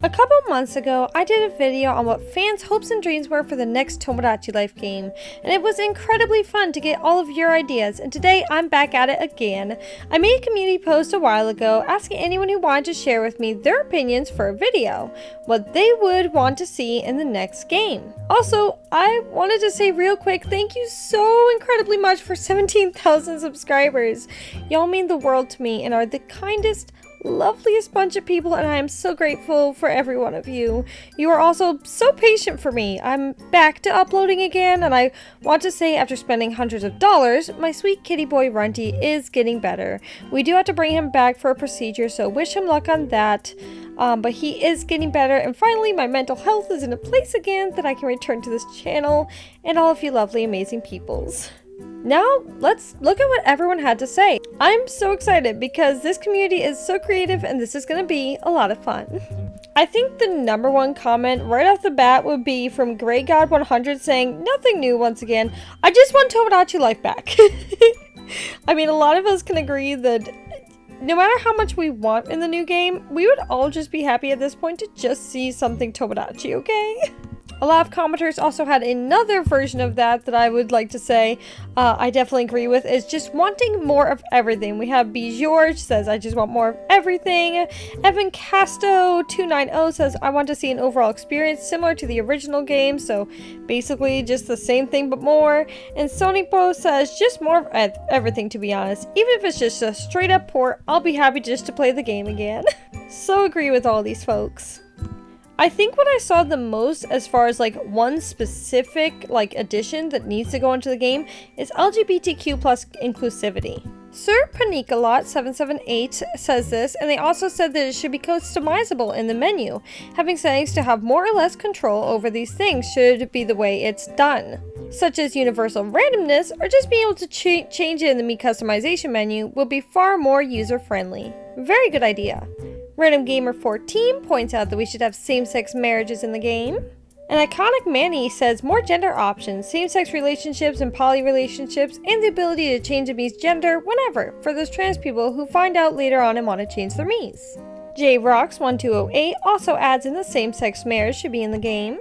A couple months ago, I did a video on what fans' hopes and dreams were for the next Tomodachi Life game, and it was incredibly fun to get all of your ideas, and today I'm back at it again. I made a community post a while ago asking anyone who wanted to share with me their opinions for a video, what they would want to see in the next game. Also, I wanted to say real quick, thank you so incredibly much for 17,000 subscribers. Y'all mean the world to me and are the kindest, loveliest bunch of people, and I am so grateful for every one of you. You are also so patient for me. I'm back to uploading again, and I want to say after spending hundreds of dollars, my sweet kitty boy Runty is getting better. We do have to bring him back for a procedure, so wish him luck on that. But he is getting better, and finally my mental health is in a place again that I can return to this channel and all of you lovely, amazing peoples. Now, let's look at what everyone had to say. I'm so excited because this community is so creative and this is going to be a lot of fun. I think the number one comment right off the bat would be from GreyGod100 saying, "Nothing new once again. I just want Tomodachi Life back." I mean, a lot of us can agree that no matter how much we want in the new game, we would all just be happy at this point to just see something Tomodachi, okay? A lot of commenters also had another version of that I would like to say I definitely agree with, is just wanting more of everything. We have B. George says, "I just want more of everything." Evan Casto 290 says, "I want to see an overall experience similar to the original game, so basically just the same thing but more." And Sony Pro says, "Just more of everything, to be honest. Even if it's just a straight up port, I'll be happy just to play the game again." So agree with all these folks. I think what I saw the most as far as like one specific addition that needs to go into the game is LGBTQ plus inclusivity. Sir Panicolot 778 says this, and they also said that it should be customizable in the menu. Having settings to have more or less control over these things should be the way it's done, such as universal randomness, or just being able to change it in the Me customization menu will be far more user friendly. Very good idea. Random Gamer 14 points out that we should have same-sex marriages in the game. And Iconic Manny says more gender options, same-sex relationships and poly relationships, and the ability to change a Mii's gender whenever for those trans people who find out later on and want to change their Miis. JRox1208 also adds in the same-sex marriage should be in the game.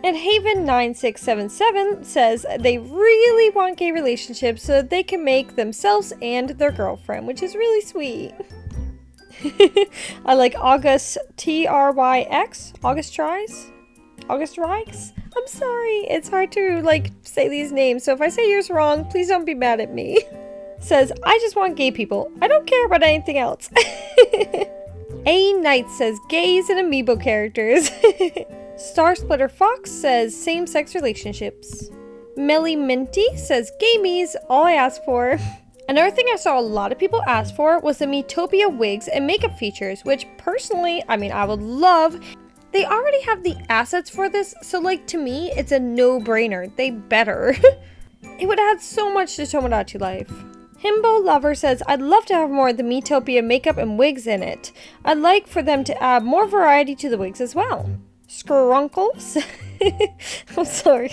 And Haven9677 says they really want gay relationships so that they can make themselves and their girlfriend, which is really sweet. I like August TRYX. August Rise? I'm sorry, it's hard to say these names, so if I say yours wrong, please don't be mad at me. Says, "I just want gay people. I don't care about anything else." A Knight says gays and amiibo characters. Star Splitter Fox says same-sex relationships. Melly Minty says gay Miis, all I ask for. Another thing I saw a lot of people ask for was the Miitopia wigs and makeup features, which personally, I would love. They already have the assets for this, so to me, it's a no-brainer. They better. It would add so much to Tomodachi Life. Himbo Lover says, "I'd love to have more of the Miitopia makeup and wigs in it. I'd like for them to add more variety to the wigs as well." Skrunkle, I'm sorry,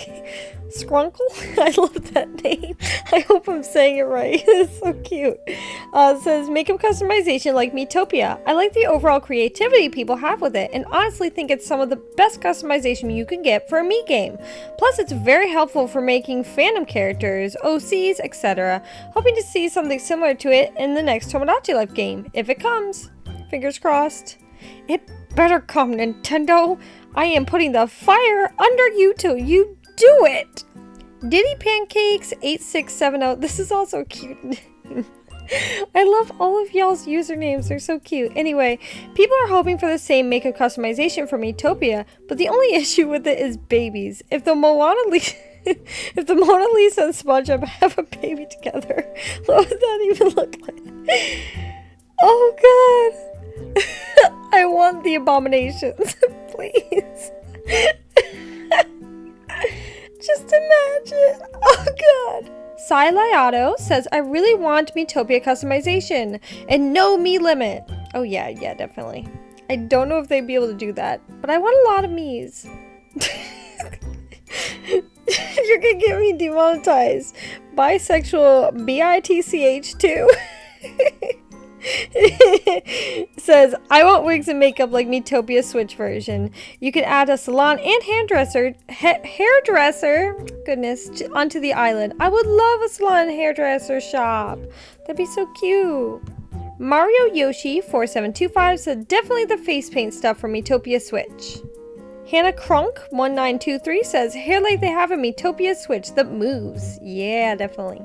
Skrunkle? I love that name. I hope I'm saying it right. It's so cute. Says, "Makeup customization like Miitopia. I like the overall creativity people have with it, and honestly think it's some of the best customization you can get for a Mii game. Plus, it's very helpful for making fandom characters, OCs, etc. Hoping to see something similar to it in the next Tomodachi Life game, if it comes. Fingers crossed." It better come, Nintendo. I am putting the fire under you till you do it. Diddy Pancakes 8670. This is also cute. I love all of y'all's usernames. They're so cute. Anyway, people are hoping for the same makeup customization for Miitopia, but the only issue with it is babies. If the Mona Lisa and SpongeBob have a baby together, what would that even look like? Oh god. I want the abominations, please. Just imagine. Oh god. Siliato says, "I really want Miitopia customization and no Mii limit." Oh yeah, definitely. I don't know if they'd be able to do that, but I want a lot of Miis. You're gonna get me demonetized. Bisexual BITCH too. Says, I want wigs and makeup like Miitopia Switch version. You can add a salon and hairdresser, goodness, onto the island. I would love a salon and hairdresser shop. That'd be so cute. Mario Yoshi 4725 said, definitely the face paint stuff from Miitopia Switch. Hannah Crunk 1923 says, hair like they have a Miitopia Switch that moves. Yeah, definitely.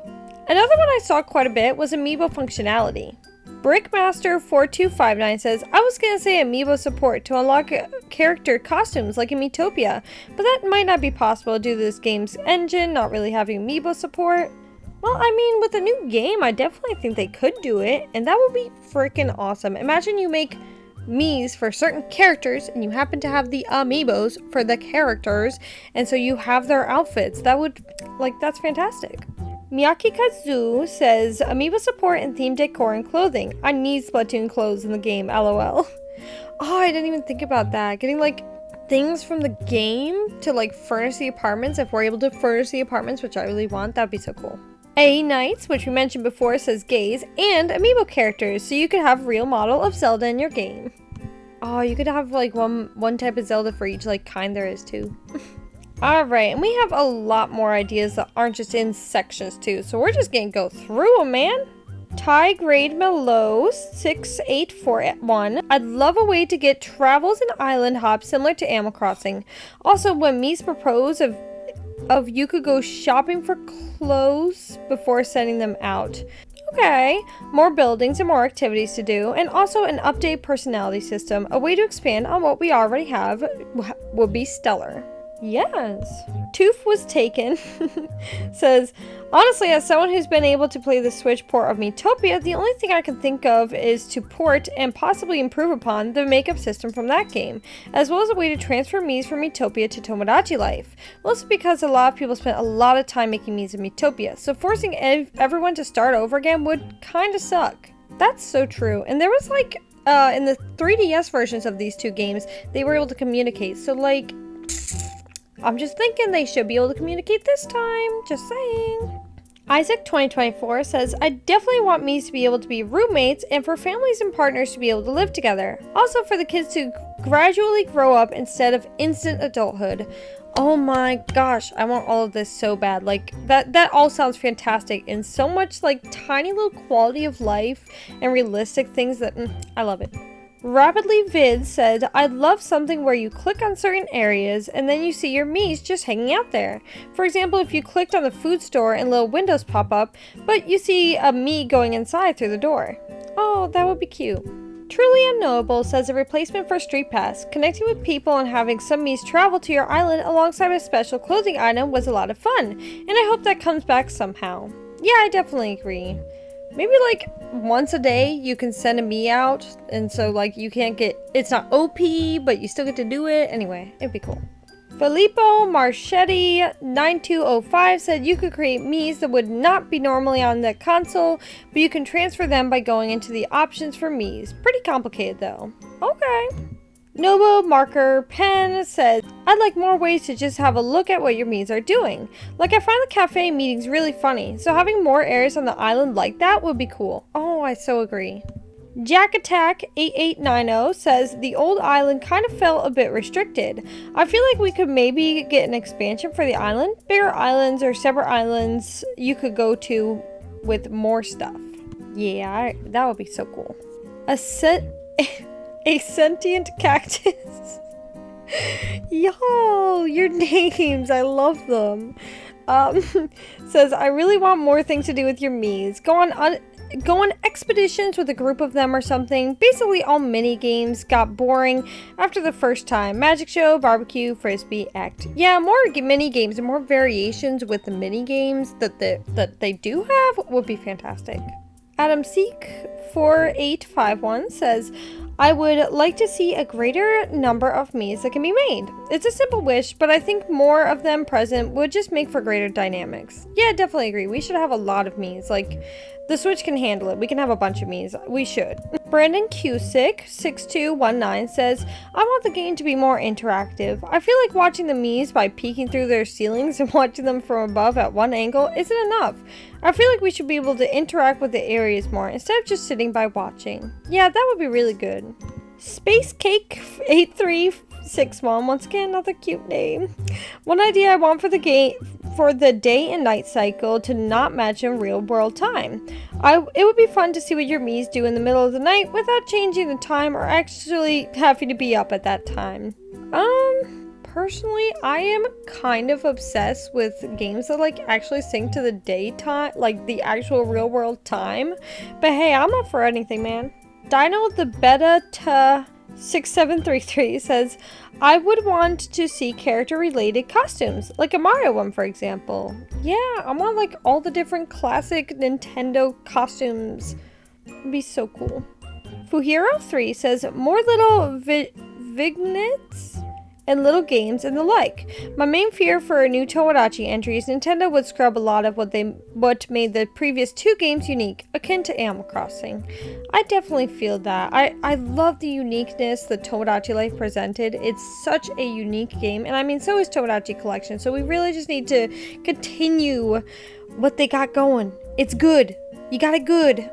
Another one I saw quite a bit was amiibo functionality. Brickmaster4259 says, I was gonna say amiibo support to unlock character costumes like in Miitopia, but that might not be possible due to this game's engine not really having amiibo support. Well, I mean, with a new game, I definitely think they could do it, and that would be freaking awesome. Imagine you make Miis for certain characters, and you happen to have the amiibos for the characters, and so you have their outfits. That would, that's fantastic. Miyaki Kazu says, amiibo support and theme decor and clothing. I need Splatoon clothes in the game, lol. Oh, I didn't even think about that. Getting, things from the game to, furnish the apartments. If we're able to furnish the apartments, which I really want, that'd be so cool. A Knights, which we mentioned before, says gays and amiibo characters, so you could have real model of Zelda in your game. Oh, you could have, one type of Zelda for each, kind there is, too. Alright, and we have a lot more ideas that aren't just in sections too, so we're just gonna go through them, man. Thai Grade Melo 6841. I'd love a way to get travels and island hops similar to Animal Crossing. Also, when Mii's propose of you could go shopping for clothes before sending them out. Okay, more buildings and more activities to do, and also an updated personality system. A way to expand on what we already have would be stellar. Yes. Tooth was taken. Says, honestly, as someone who's been able to play the Switch port of Miitopia, the only thing I can think of is to port and possibly improve upon the makeup system from that game, as well as a way to transfer Miis from Miitopia to Tomodachi Life. Mostly because a lot of people spent a lot of time making Miis in Miitopia, so forcing everyone to start over again would kind of suck. That's so true. And there was in the 3DS versions of these two games, they were able to communicate, so I'm just thinking they should be able to communicate this time. Just saying. Isaac 2024 says, I definitely want Miis to be able to be roommates and for families and partners to be able to live together. Also for the kids to gradually grow up instead of instant adulthood. Oh my gosh, I want all of this so bad. That all sounds fantastic and so much tiny little quality of life and realistic things that I love it. Rapidly Vid said, I'd love something where you click on certain areas and then you see your Miis just hanging out there. For example, if you clicked on the food store and little windows pop up, but you see a Mii going inside through the door. Oh, that would be cute. Truly Unknowable says a replacement for Street Pass. Connecting with people and having some Miis travel to your island alongside a special clothing item was a lot of fun, and I hope that comes back somehow. Yeah, I definitely agree. Maybe once a day you can send a Mii out, and so you can't it's not OP, but you still get to do it. Anyway, it'd be cool. Filippo Marchetti 9205 said you could create Miis that would not be normally on the console, but you can transfer them by going into the options for Miis. Pretty complicated though. Okay. Nobo Marker Pen says, I'd like more ways to just have a look at what your Miis are doing. I find the cafe meetings really funny, so having more areas on the island like that would be cool. Oh, I so agree. Jack Attack 8890 says, the old island kind of felt a bit restricted. I feel like we could maybe get an expansion for the island. Bigger islands or separate islands you could go to with more stuff. Yeah, that would be so cool. A sentient cactus. Yo, your names, I love them. Says, I really want more things to do with your Miis. Go on expeditions with a group of them or something. Basically, all mini games got boring after the first time. Magic Show, Barbecue, Frisbee, Act. Yeah, more mini games and more variations with the mini games that they do have would be fantastic. Adam Seek 4851 says, I would like to see a greater number of Miis that can be made. It's a simple wish, but I think more of them present would just make for greater dynamics. Yeah, definitely agree. We should have a lot of Miis. Like, the Switch can handle it. We can have a bunch of Miis. We should. Brandon Cusick 6219 says, I want the game to be more interactive. I feel like watching the Miis by peeking through their ceilings and watching them from above at one angle isn't enough. I feel like we should be able to interact with the areas more instead of just sitting by watching. Yeah, that would be really good. Space Cake 8361, once again, another cute name. One idea I want for the game for the day and night cycle to not match in real world time. It would be fun to see what your Miis do in the middle of the night without changing the time or actually having to be up at that time. Personally, I am kind of obsessed with games that like actually sync to the daytime, like the actual real world time. But hey, I'm up for anything, man. Dino the Beta to 6733 says, I would want to see character related costumes, like a Mario one, for example. Yeah, I want like all the different classic Nintendo costumes. It'd be so cool. Fuhiro 3 says, more little vignettes and little games and the like. My main fear for a new Tomodachi entry is Nintendo would scrub a lot of what made the previous two games unique, akin to Animal Crossing. I definitely feel that. I love the uniqueness that Tomodachi Life presented. It's such a unique game, and I mean, so is Tomodachi Collection, so we really just need to continue what they got going. It's good. You got it good.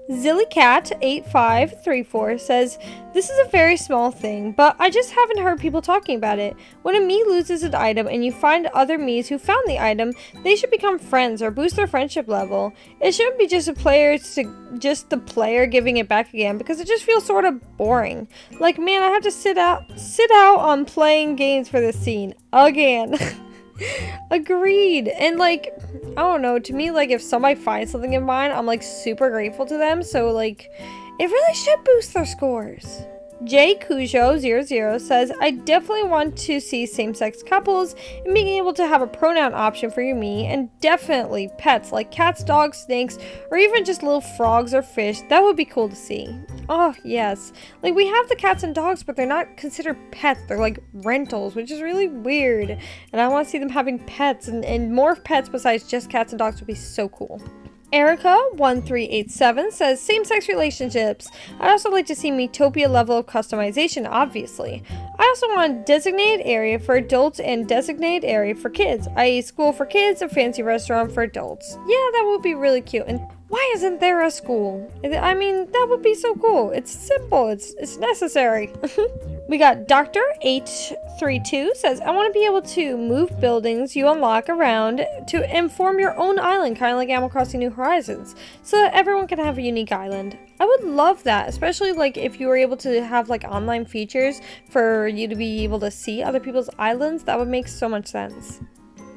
Zillycat8534 says, this is a very small thing, but I just haven't heard people talking about it. When a Mii loses an item and you find other Miis who found the item, they should become friends or boost their friendship level. It shouldn't be just the player giving it back again, because it just feels sort of boring. Like, man, I have to sit out on playing games for this scene again. Agreed. And like, I don't know, to me, like, if somebody finds something in mine, I'm like super grateful to them, so like it really should boost their scores. J Cujo00 says, I definitely want to see same-sex couples and being able to have a pronoun option for your Mii, and definitely pets like cats, dogs, snakes, or even just little frogs or fish. That would be cool to see. Oh, yes. Like, we have the cats and dogs, but they're not considered pets. They're like rentals, which is really weird. And I want to see them having pets, and more pets besides just cats and dogs would be so cool. Erica1387 says, same-sex relationships. I'd also like to see Miitopia level of customization, obviously. I also want a designated area for adults and designated area for kids, i.e. school for kids, a fancy restaurant for adults. Yeah, that would be really cute. And why isn't there a school? I mean, that would be so cool. It's simple. It's necessary. We got Dr. H32 says, I want to be able to move buildings you unlock around to inform your own island, kind of like Animal Crossing New Horizons, so that everyone can have a unique island. I would love that, especially like if you were able to have like online features for you to be able to see other people's islands. That would make so much sense.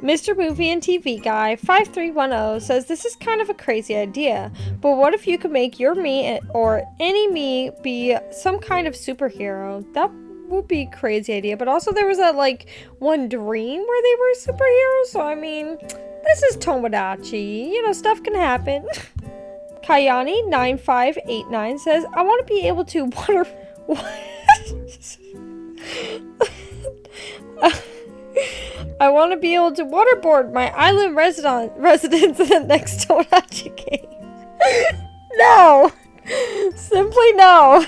Mr. Movie and TV Guy 5310 says, this is kind of a crazy idea, but what if you could make your Mii or any Mii be some kind of superhero? That would be a crazy idea, but also there was that like one dream where they were superheroes, so I mean, this is Tomodachi, you know, stuff can happen. Kayani 9589 says, I want to be able to I want to be able to waterboard my island residents in the next Tomodachi game. No! Simply no!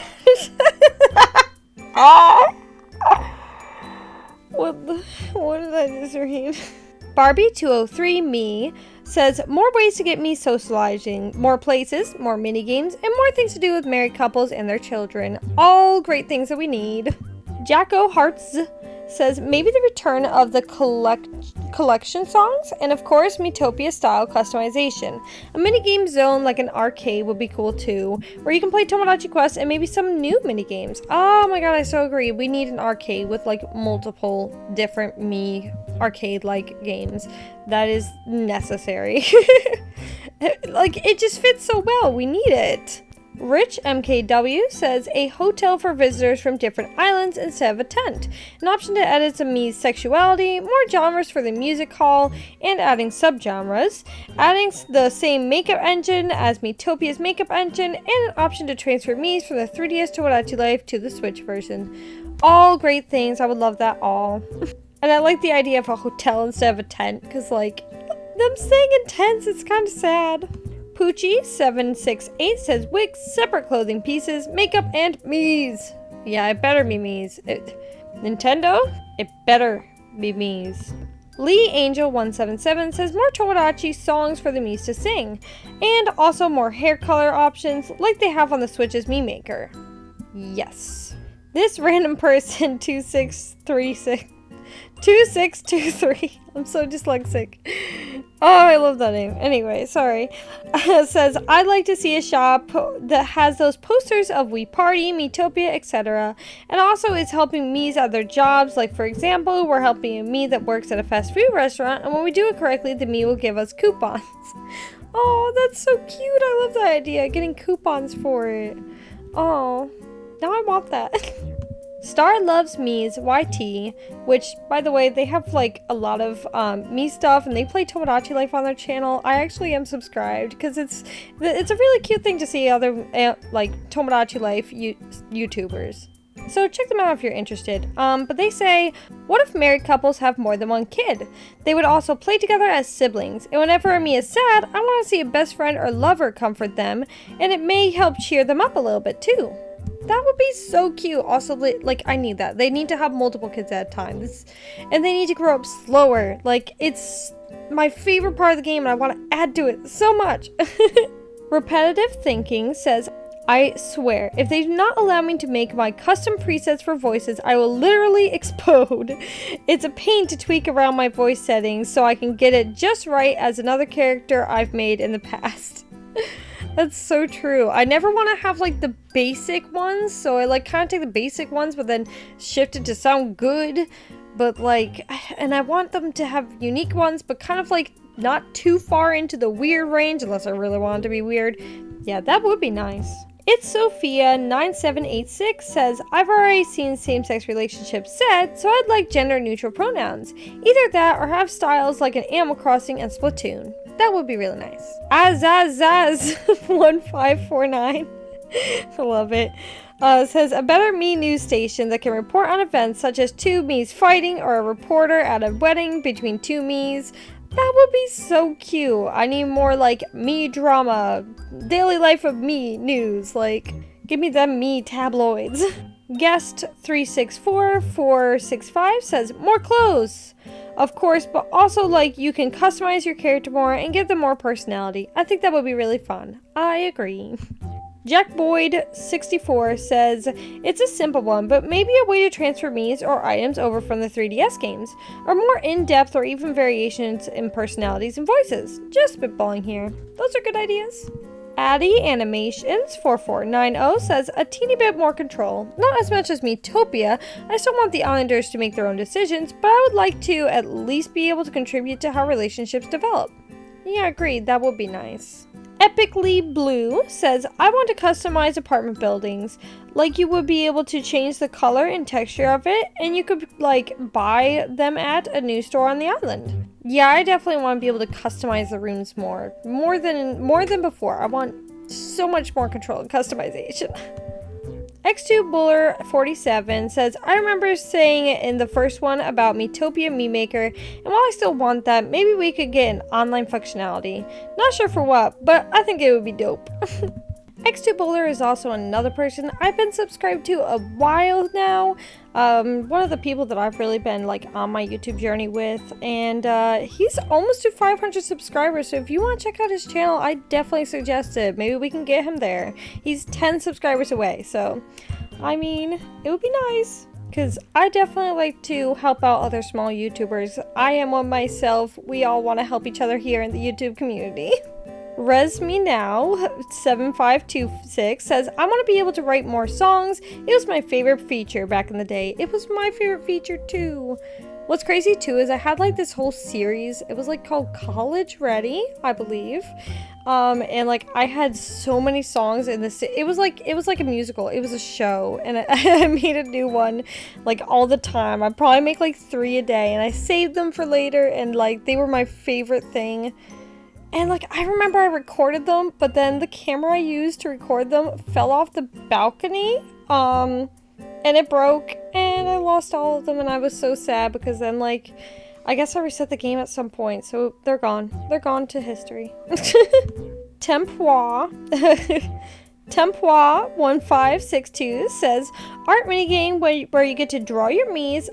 What did I just read? Barbie203me says, more ways to get me socializing, more places, more mini games, and more things to do with married couples and their children. All great things that we need. Jacko Hearts says, maybe the return of the collection songs, and of course Miitopia style customization. A minigame zone like an arcade would be cool too, where you can play Tomodachi Quest and maybe some new minigames. Oh my god, I so agree. We need an arcade with like multiple different Mii arcade-like games. That is necessary. Like, it just fits so well. We need it. Rich MKW says a hotel for visitors from different islands instead of a tent. An option to edit some Mii's sexuality, more genres for the music hall, and adding subgenres. Adding the same makeup engine as Miitopia's makeup engine, and an option to transfer Mii's from the 3DS Tomodachi Life to the Switch version. All great things. I would love that all. And I like the idea of a hotel instead of a tent, because like, them staying in tents, it's kind of sad. Poochie768 says wigs, separate clothing pieces, makeup, and Mii's. Yeah, it better be Mii's. Nintendo? It better be Mii's. Lee Angel 177 says more Tomodachi songs for the Mii's to sing, and also more hair color options like they have on the Switch's Mii Maker. Yes. This random person 2623. I'm so dyslexic. Oh, I love that name. Anyway, sorry. Says, I'd like to see a shop that has those posters of We Party, Miitopia, etc. And also is helping Mii's at their jobs. Like, for example, we're helping a Mii that works at a fast food restaurant, and when we do it correctly, the Mii will give us coupons. Oh, that's so cute. I love that idea. Getting coupons for it. Oh, now I want that. Star Loves Mii's YT, which, by the way, they have like a lot of Mii stuff, and they play Tomodachi Life on their channel. I actually am subscribed because it's a really cute thing to see other like Tomodachi Life YouTubers. So check them out if you're interested. But they say, what if married couples have more than one kid? They would also play together as siblings, and whenever a Mii is sad, I want to see a best friend or lover comfort them, and it may help cheer them up a little bit too. That would be so cute. Also, like, I need that. They need to have multiple kids at a time. And they need to grow up slower. Like, it's my favorite part of the game, and I want to add to it so much. Repetitive Thinking says, I swear, if they do not allow me to make my custom presets for voices, I will literally explode. It's a pain to tweak around my voice settings so I can get it just right as another character I've made in the past. That's so true. I never want to have like the basic ones, so I like kind of take the basic ones but then shift it to sound good, but like, and I want them to have unique ones but kind of like not too far into the weird range unless I really want it to be weird. Yeah, that would be nice. It's Sophia9786 says, I've already seen same-sex relationships said, so I'd like gender-neutral pronouns. Either that or have styles like in Animal Crossing and Splatoon. That would be really nice. Azaz1549. I love it. Says, a better Mii news station that can report on events such as two Mii's fighting or a reporter at a wedding between two Mii's. That would be so cute. I need more like Mii drama, daily life of Mii news. Like, give me them Mii tabloids. Guest 364465 says, more clothes. Of course, but also like you can customize your character more and give them more personality. I think that would be really fun. I agree. Jack Boyd 64 says, it's a simple one, but maybe a way to transfer Mii's or items over from the 3DS games, or more in-depth or even variations in personalities and voices. Just spitballing here. Those are good ideas. Addy Animations 4490 says, a teeny bit more control. Not as much as Miitopia. I still want the islanders to make their own decisions, but I would like to at least be able to contribute to how relationships develop. Yeah, agreed. That would be nice. Epically Blue says, I want to customize apartment buildings. Like you would be able to change the color and texture of it, and you could like buy them at a new store on the island. Yeah, I definitely want to be able to customize the rooms more than before. I want so much more control and customization. X2 Buller 47 says, I remember saying it in the first one about Miitopia Mii Maker, and while I still want that, maybe we could get an online functionality. Not sure for what, but I think it would be dope. X2 Buller is also another person I've been subscribed to a while now. One of the people that I've really been like on my YouTube journey with, and he's almost to 500 subscribers, so if you want to check out his channel, I definitely suggest it. Maybe we can get him there. He's 10 subscribers away, so I mean, it would be nice, because I definitely like to help out other small YouTubers. I am one myself. We all want to help each other here in the YouTube community. Res Me Now 7526 says, I want to be able to write more songs. It was my favorite feature back in the day. It was my favorite feature too. What's crazy too is I had like this whole series. It was like called College Ready, I believe. And like I had so many songs in this. It was like a musical. It was a show, and I made a new one like all the time. I'd probably make like 3 a day, and I saved them for later, and like they were my favorite thing. And like I remember I recorded them, but then the camera I used to record them fell off the balcony. And it broke, and I lost all of them, and I was so sad because then, like, I guess I reset the game at some point, so they're gone. They're gone to history. Tempois 1562 says, art minigame where you get to draw your Miis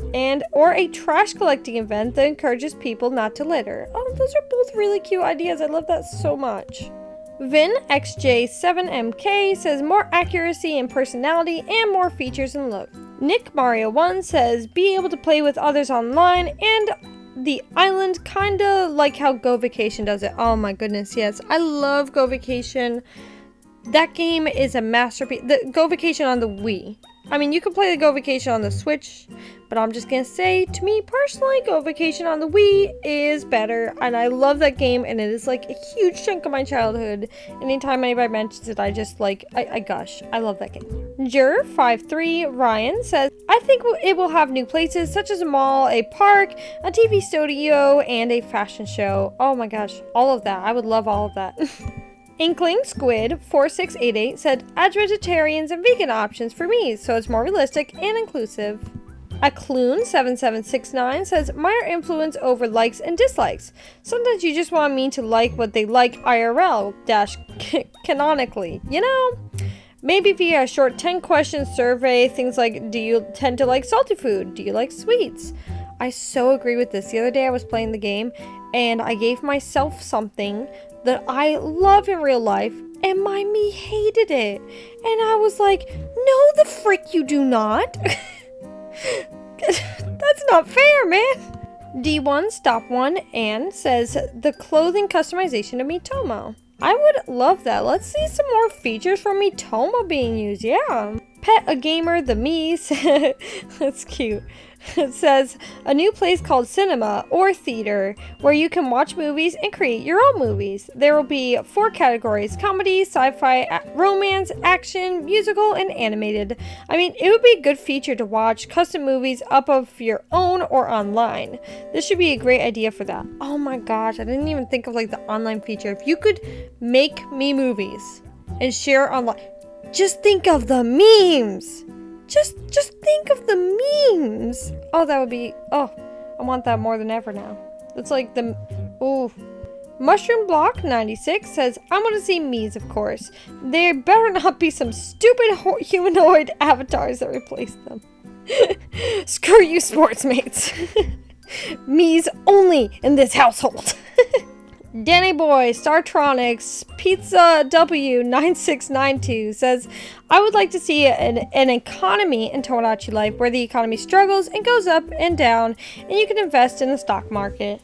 or a trash collecting event that encourages people not to litter. Oh, those are both really cute ideas. I love that so much. VinXJ7MK says more accuracy and personality and more features and look. Nick Mario1 says be able to play with others online and the island, kinda like how Go Vacation does it. Oh my goodness, yes. I love Go Vacation. That game is a masterpiece. The Go Vacation on the Wii. I mean, you can play the Go Vacation on the Switch, but I'm just gonna say, to me personally, Go Vacation on the Wii is better, and I love that game, and it is like a huge chunk of my childhood. Anytime anybody mentions it, I just like, I gush. I love that game. Jur53 Ryan says, I think it will have new places such as a mall, a park, a TV studio, and a fashion show. Oh my gosh, all of that. I would love all of that. Inkling Squid 4688 said, adds vegetarians and vegan options for me, so it's more realistic and inclusive. Akloon 7769 says, minor influence over likes and dislikes. Sometimes you just want me to like what they like IRL - canonically, you know? Maybe via a short 10-question survey, things like, do you tend to like salty food? Do you like sweets? I so agree with this. The other day I was playing the game, and I gave myself something that I love in real life, and my me hated it. And I was like, no the frick you do not. That's not fair, man. D1 Stop 1 and says, the clothing customization of Miitomo. I would love that. Let's see some more features from Miitomo being used. Yeah. Pet a Gamer, the Mies. That's cute. It says, a new place called Cinema or Theater, where you can watch movies and create your own movies. There will be 4 categories: comedy, sci-fi, romance, action, musical, and animated. I mean, it would be a good feature to watch custom movies up of your own or online. This should be a great idea for that. Oh my gosh, I didn't even think of like the online feature. If you could make me movies and share online, just think of the memes. Just think of the memes. Oh, that would be, oh, I want that more than ever now. It's like the, ooh. Mushroom Block 96 says, I want to see Miis, of course. There better not be some stupid humanoid avatars that replace them. Screw you, sports mates. Miis only in this household. Danny Boy, Startronics, Pizza W9692 says, I would like to see an economy in Tomodachi Life where the economy struggles and goes up and down, and you can invest in the stock market.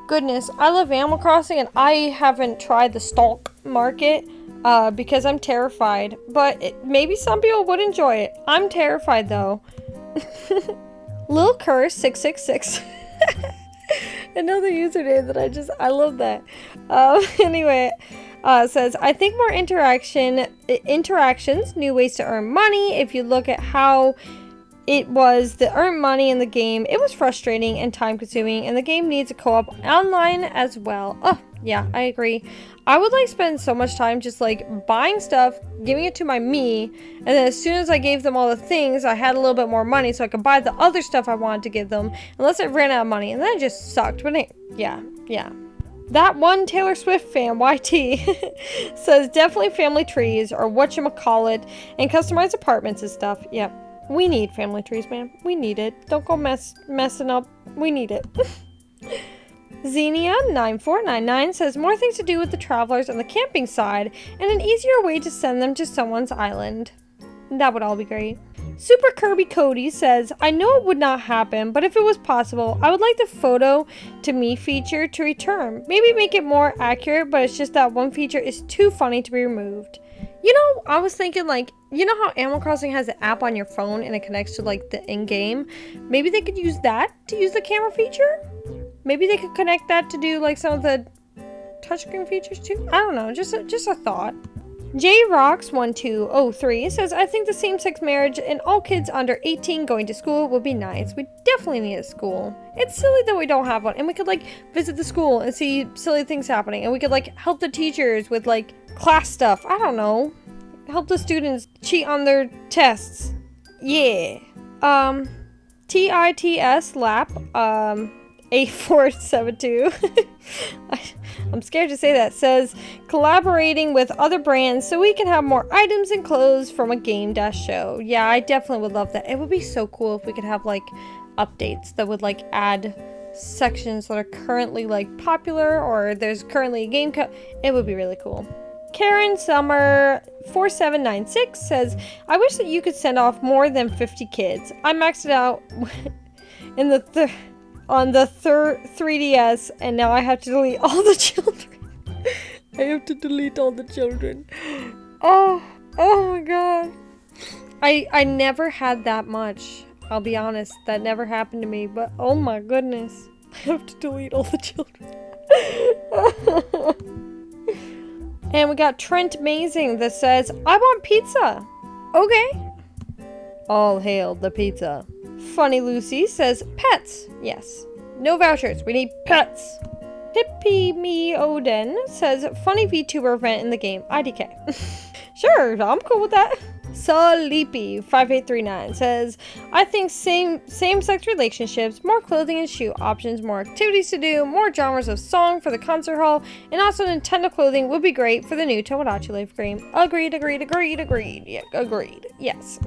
Goodness, I love Animal Crossing, and I haven't tried the stock market because I'm terrified, but maybe some people would enjoy it. I'm terrified though. Lil Curse 666. Another username that I love that. Anyway, says, I think more interactions, new ways to earn money. If you look at how it was the earn money in the game, it was frustrating and time consuming, and the game needs a co-op online as well. Oh, yeah, I agree. I would like spend so much time just like buying stuff, giving it to my me, and then as soon as I gave them all the things, I had a little bit more money so I could buy the other stuff I wanted to give them, unless I ran out of money, and then it just sucked. But yeah. That one Taylor Swift fan, YT, says definitely family trees or whatchamacallit and customized apartments and stuff. Yeah, we need family trees, man. We need it. Don't go messing up. We need it. Xenia9499 says, more things to do with the travelers on the camping side and an easier way to send them to someone's island. That would all be great. Super Kirby Cody says, I know it would not happen, but if it was possible, I would like the photo to me feature to return. Maybe make it more accurate, but it's just that one feature is too funny to be removed. You know, I was thinking, like, you know how Animal Crossing has an app on your phone and it connects to, like, the in-game? Maybe they could use that to use the camera feature? Maybe they could connect that to do, like, some of the touchscreen features, too? I don't know, just a thought. JRocks1203 says, I think the same-sex marriage and all kids under 18 going to school would be nice. We definitely need a school. It's silly that we don't have one. And we could, like, visit the school and see silly things happening. And we could, like, help the teachers with, like, class stuff. I don't know. Help the students cheat on their tests. Yeah. TITS lap, A472. I'm scared to say that. Says, collaborating with other brands so we can have more items and clothes from a game-show. Yeah, I definitely would love that. It would be so cool if we could have, like, updates that would, like, add sections that are currently, like, popular, or there's currently a game it would be really cool. Karen Summer 4796 says, I wish that you could send off more than 50 kids. I maxed it out in the on the 3DS, and now I have to delete all the children. I have to delete all the children. Oh my god. I never had that much. I'll be honest, that never happened to me, but oh my goodness. I have to delete all the children. And we got Trent Mazing that says, I want pizza. Okay. All hail the pizza. Funny Lucy says, pets. Yes. No vouchers. We need pets. Pippy Me Odin says, funny VTuber event in the game. IDK. Sure, I'm cool with that. Sleepy5839 says, I think same-sex relationships, more clothing and shoe options, more activities to do, more genres of song for the concert hall, and also Nintendo clothing would be great for the new Tomodachi Life game. Agreed. Yeah, agreed. Yes.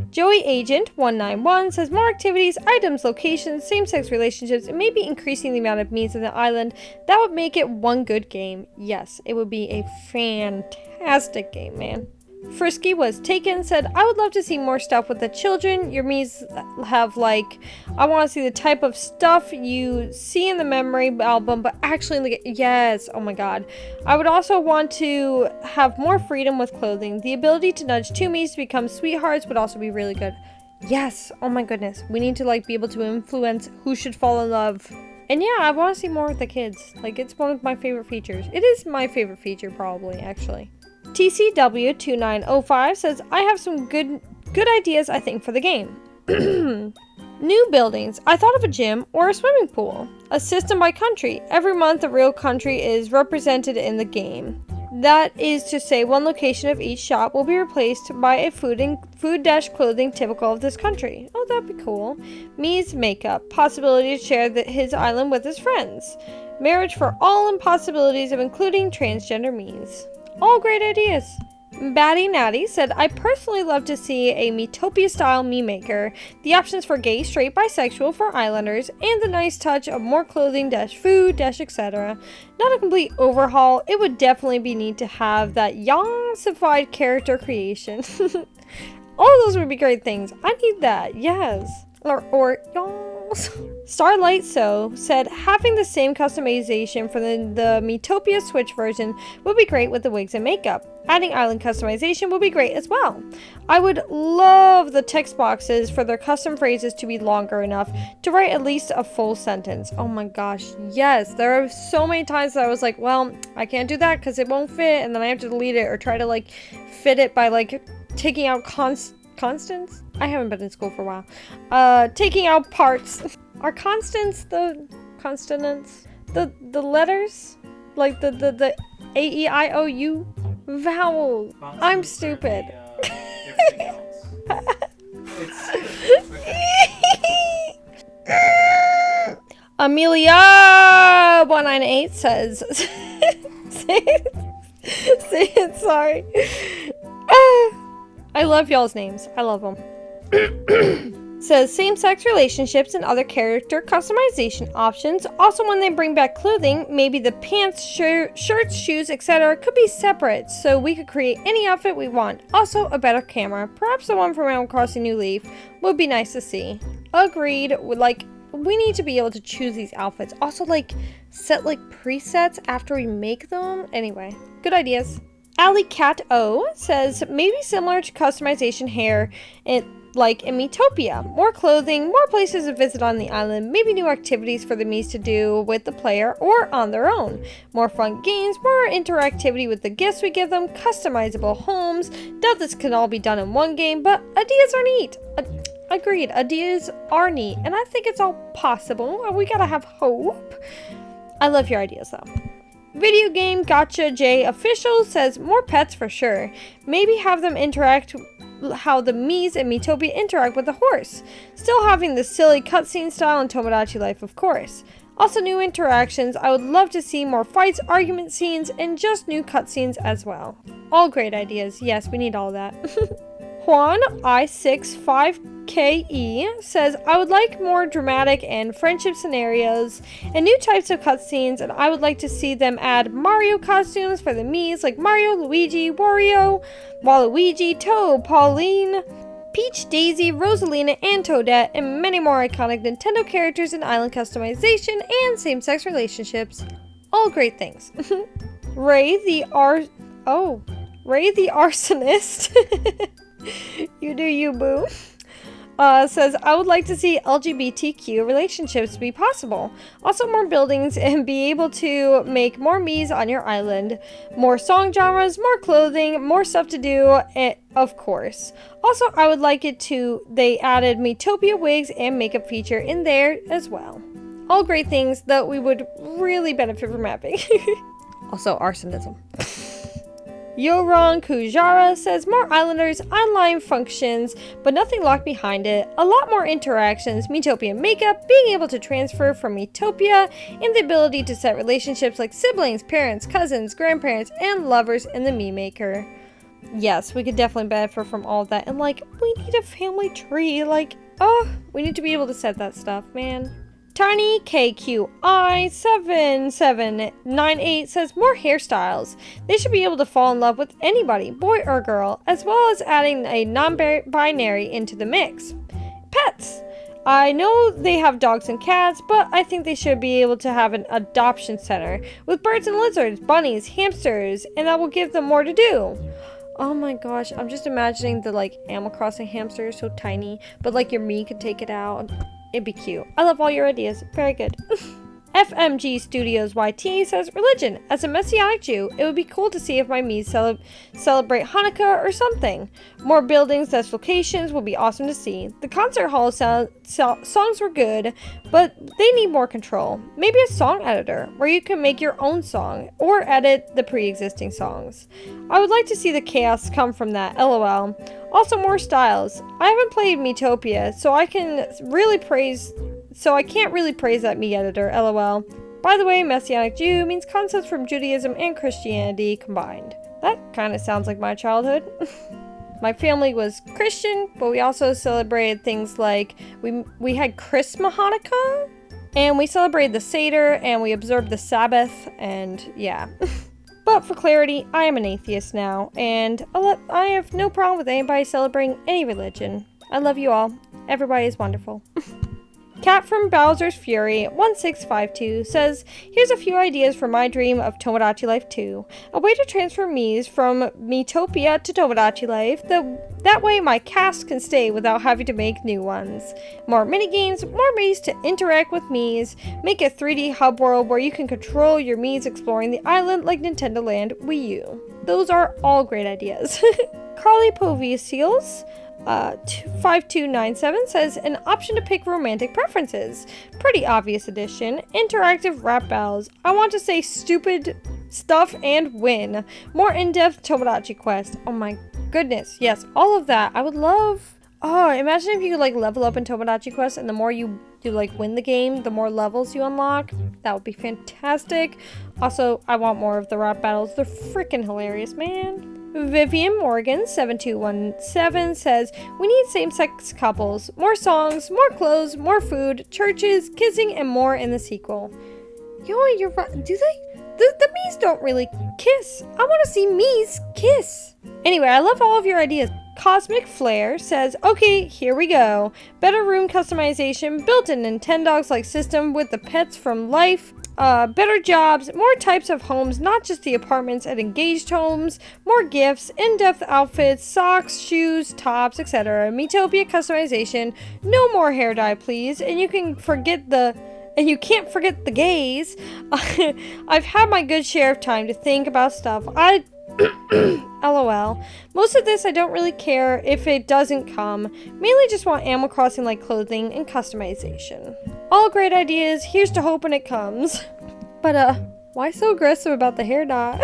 Joey Agent 191 says, more activities, items, locations, same-sex relationships, and maybe increasing the amount of means in the island. That would make it one good game. Yes, it would be a fantastic game, man. Frisky was taken, said, I would love to see more stuff with the children. Your Mii's have, like, I want to see the type of stuff you see in the memory album, but actually in the game. Yes, oh my god. I would also want to have more freedom with clothing. The ability to nudge two Mii's to become sweethearts would also be really good. Yes, oh my goodness. We need to, like, be able to influence who should fall in love. And yeah, I want to see more with the kids. Like, it's one of my favorite features. It is my favorite feature, probably, actually. TCW2905 says, I have some good ideas, I think, for the game. New buildings. I thought of a gym or a swimming pool. A system by country. Every month a real country is represented in the game. That is to say, one location of each shop will be replaced by a food-clothing typical of this country. Oh, that'd be cool. Mii's makeup. Possibility to share his island with his friends. Marriage for all and possibilities of including transgender Mii's. All great ideas. Batty Natty said, I personally love to see a Miitopia-style Mii maker, the options for gay, straight, bisexual for islanders, and the nice touch of more clothing, food, etc. Not a complete overhaul, it would definitely be neat to have that young-sified character creation. All those would be great things. I need that, yes. Or young. Starlight So said, having the same customization for the Miitopia Switch version would be great with the wigs and makeup. Adding island customization would be great as well. I would love the text boxes for their custom phrases to be longer enough to write at least a full sentence. Oh my gosh, yes. There are so many times that I was like, well, I can't do that because it won't fit, and then I have to delete it or try to, like, fit it by, like, taking out constants? I haven't been in school for a while. Taking out parts. Are constants the consonants? The letters? Like the A-E-I-O-U vowel. I'm stupid. Amelia198 says, say it, sorry. I love y'all's names. I love them. Says same-sex relationships and other character customization options. Also, when they bring back clothing, maybe the pants, shirts, shoes, etc. could be separate, so we could create any outfit we want. Also, a better camera, perhaps the one from Animal Crossing New Leaf, would be nice to see. Agreed. Like, we need to be able to choose these outfits. Also, like, set like presets after we make them. Anyway, good ideas. Alley Cat O says maybe similar to customization hair like in Miitopia. More clothing, more places to visit on the island, maybe new activities for the Miis to do with the player or on their own. More fun games, more interactivity with the gifts we give them, customizable homes. Doubt this can all be done in one game, but ideas are neat. Agreed, ideas are neat, and I think it's all possible. We gotta have hope. I love your ideas though. Video game Gotcha J Official says more pets for sure. Maybe have them interact how the Miis and Miitopia interact with the horse. Still having the silly cutscene style in Tomodachi Life, of course. Also new interactions. I would love to see more fights, argument scenes, and just new cutscenes as well. All great ideas. Yes, we need all that. Juan I65KE says, I would like more dramatic and friendship scenarios and new types of cutscenes, and I would like to see them add Mario costumes for the Miis like Mario, Luigi, Wario, Waluigi, Toad, Pauline, Peach, Daisy, Rosalina, and Toadette, and many more iconic Nintendo characters and island customization and same-sex relationships. All great things. Ray the Arsonist you do you, boo. Says, I would like to see LGBTQ relationships be possible. Also more buildings and be able to make more Miis on your island. More song genres, more clothing, more stuff to do, of course. Also, I would like it to, they added Miitopia wigs and makeup feature in there as well. All great things that we would really benefit from having. Also, arsonism. Yoron Kujara says more Islanders, online functions, but nothing locked behind it. A lot more interactions, Miitopia makeup, being able to transfer from Miitopia, and the ability to set relationships like siblings, parents, cousins, grandparents, and lovers in the Mii Maker. Yes, we could definitely benefit from all of that. And like, we need a family tree. Like, oh, we need to be able to set that stuff, man. Tiny KQI7798 says more hairstyles. They should be able to fall in love with anybody, boy or girl, as well as adding a non-binary into the mix. Pets. I know they have dogs and cats, but I think they should be able to have an adoption center with birds and lizards, bunnies, hamsters, and that will give them more to do. Oh my gosh, I'm just imagining the like Animal Crossing hamster so tiny, but like your Mii could take it out. It'd be cute. I love all your ideas. Very good. FMG Studios YT says, religion. As a Messianic Jew, it would be cool to see if my Miis celebrate Hanukkah or something. More buildings, less locations will be awesome to see. The concert hall songs were good, but they need more control. Maybe a song editor, where you can make your own song, or edit the pre-existing songs. I would like to see the chaos come from that, lol. Also more styles. I haven't played Miitopia, so I can't really praise that Mii editor, lol. By the way, Messianic Jew means concepts from Judaism and Christianity combined. That kind of sounds like my childhood. My family was Christian, but we also celebrated things like, we had Christmas Hanukkah, and we celebrated the Seder, and we observed the Sabbath, and yeah. But for clarity, I am an atheist now, and I have no problem with anybody celebrating any religion. I love you all. Everybody is wonderful. Cat from Bowser's Fury 1652 says, here's a few ideas for my dream of Tomodachi Life 2. A way to transfer Miis from Miitopia to Tomodachi Life. That way my cast can stay without having to make new ones. More minigames, more ways to interact with Miis. Make a 3D hub world where you can control your Miis exploring the island like Nintendo Land Wii U. Those are all great ideas. Carly Povisials 5297 says, an option to pick romantic preferences. Pretty obvious addition. Interactive rap battles. I want to say stupid stuff and win. More in-depth Tomodachi quest. Oh my goodness. Yes, all of that. I would love... Oh, imagine if you could like level up in Tomodachi Quest, and the more you like win the game, the more levels you unlock. That would be fantastic. Also, I want more of the rap battles. They're freaking hilarious, man. Vivian Morgan 7217 says, we need same-sex couples, more songs, more clothes, more food, churches, kissing, and more in the sequel. Yo, you're right. Do they? The Miis don't really kiss. I want to see Miis kiss. Anyway, I love all of your ideas. Cosmic Flare says, okay, here we go. Better room customization, built-in Nintendogs-like system with the pets from life, better jobs, more types of homes, not just the apartments and engaged homes, more gifts, in-depth outfits, socks, shoes, tops, etc. Miitopia customization, no more hair dye, please, and you can't forget the gays. I've had my good share of time to think about stuff. LOL. Most of this I don't really care if it doesn't come. Mainly just want Animal Crossing like clothing and customization. All great ideas. Here's to hoping it comes. But why so aggressive about the hair dye?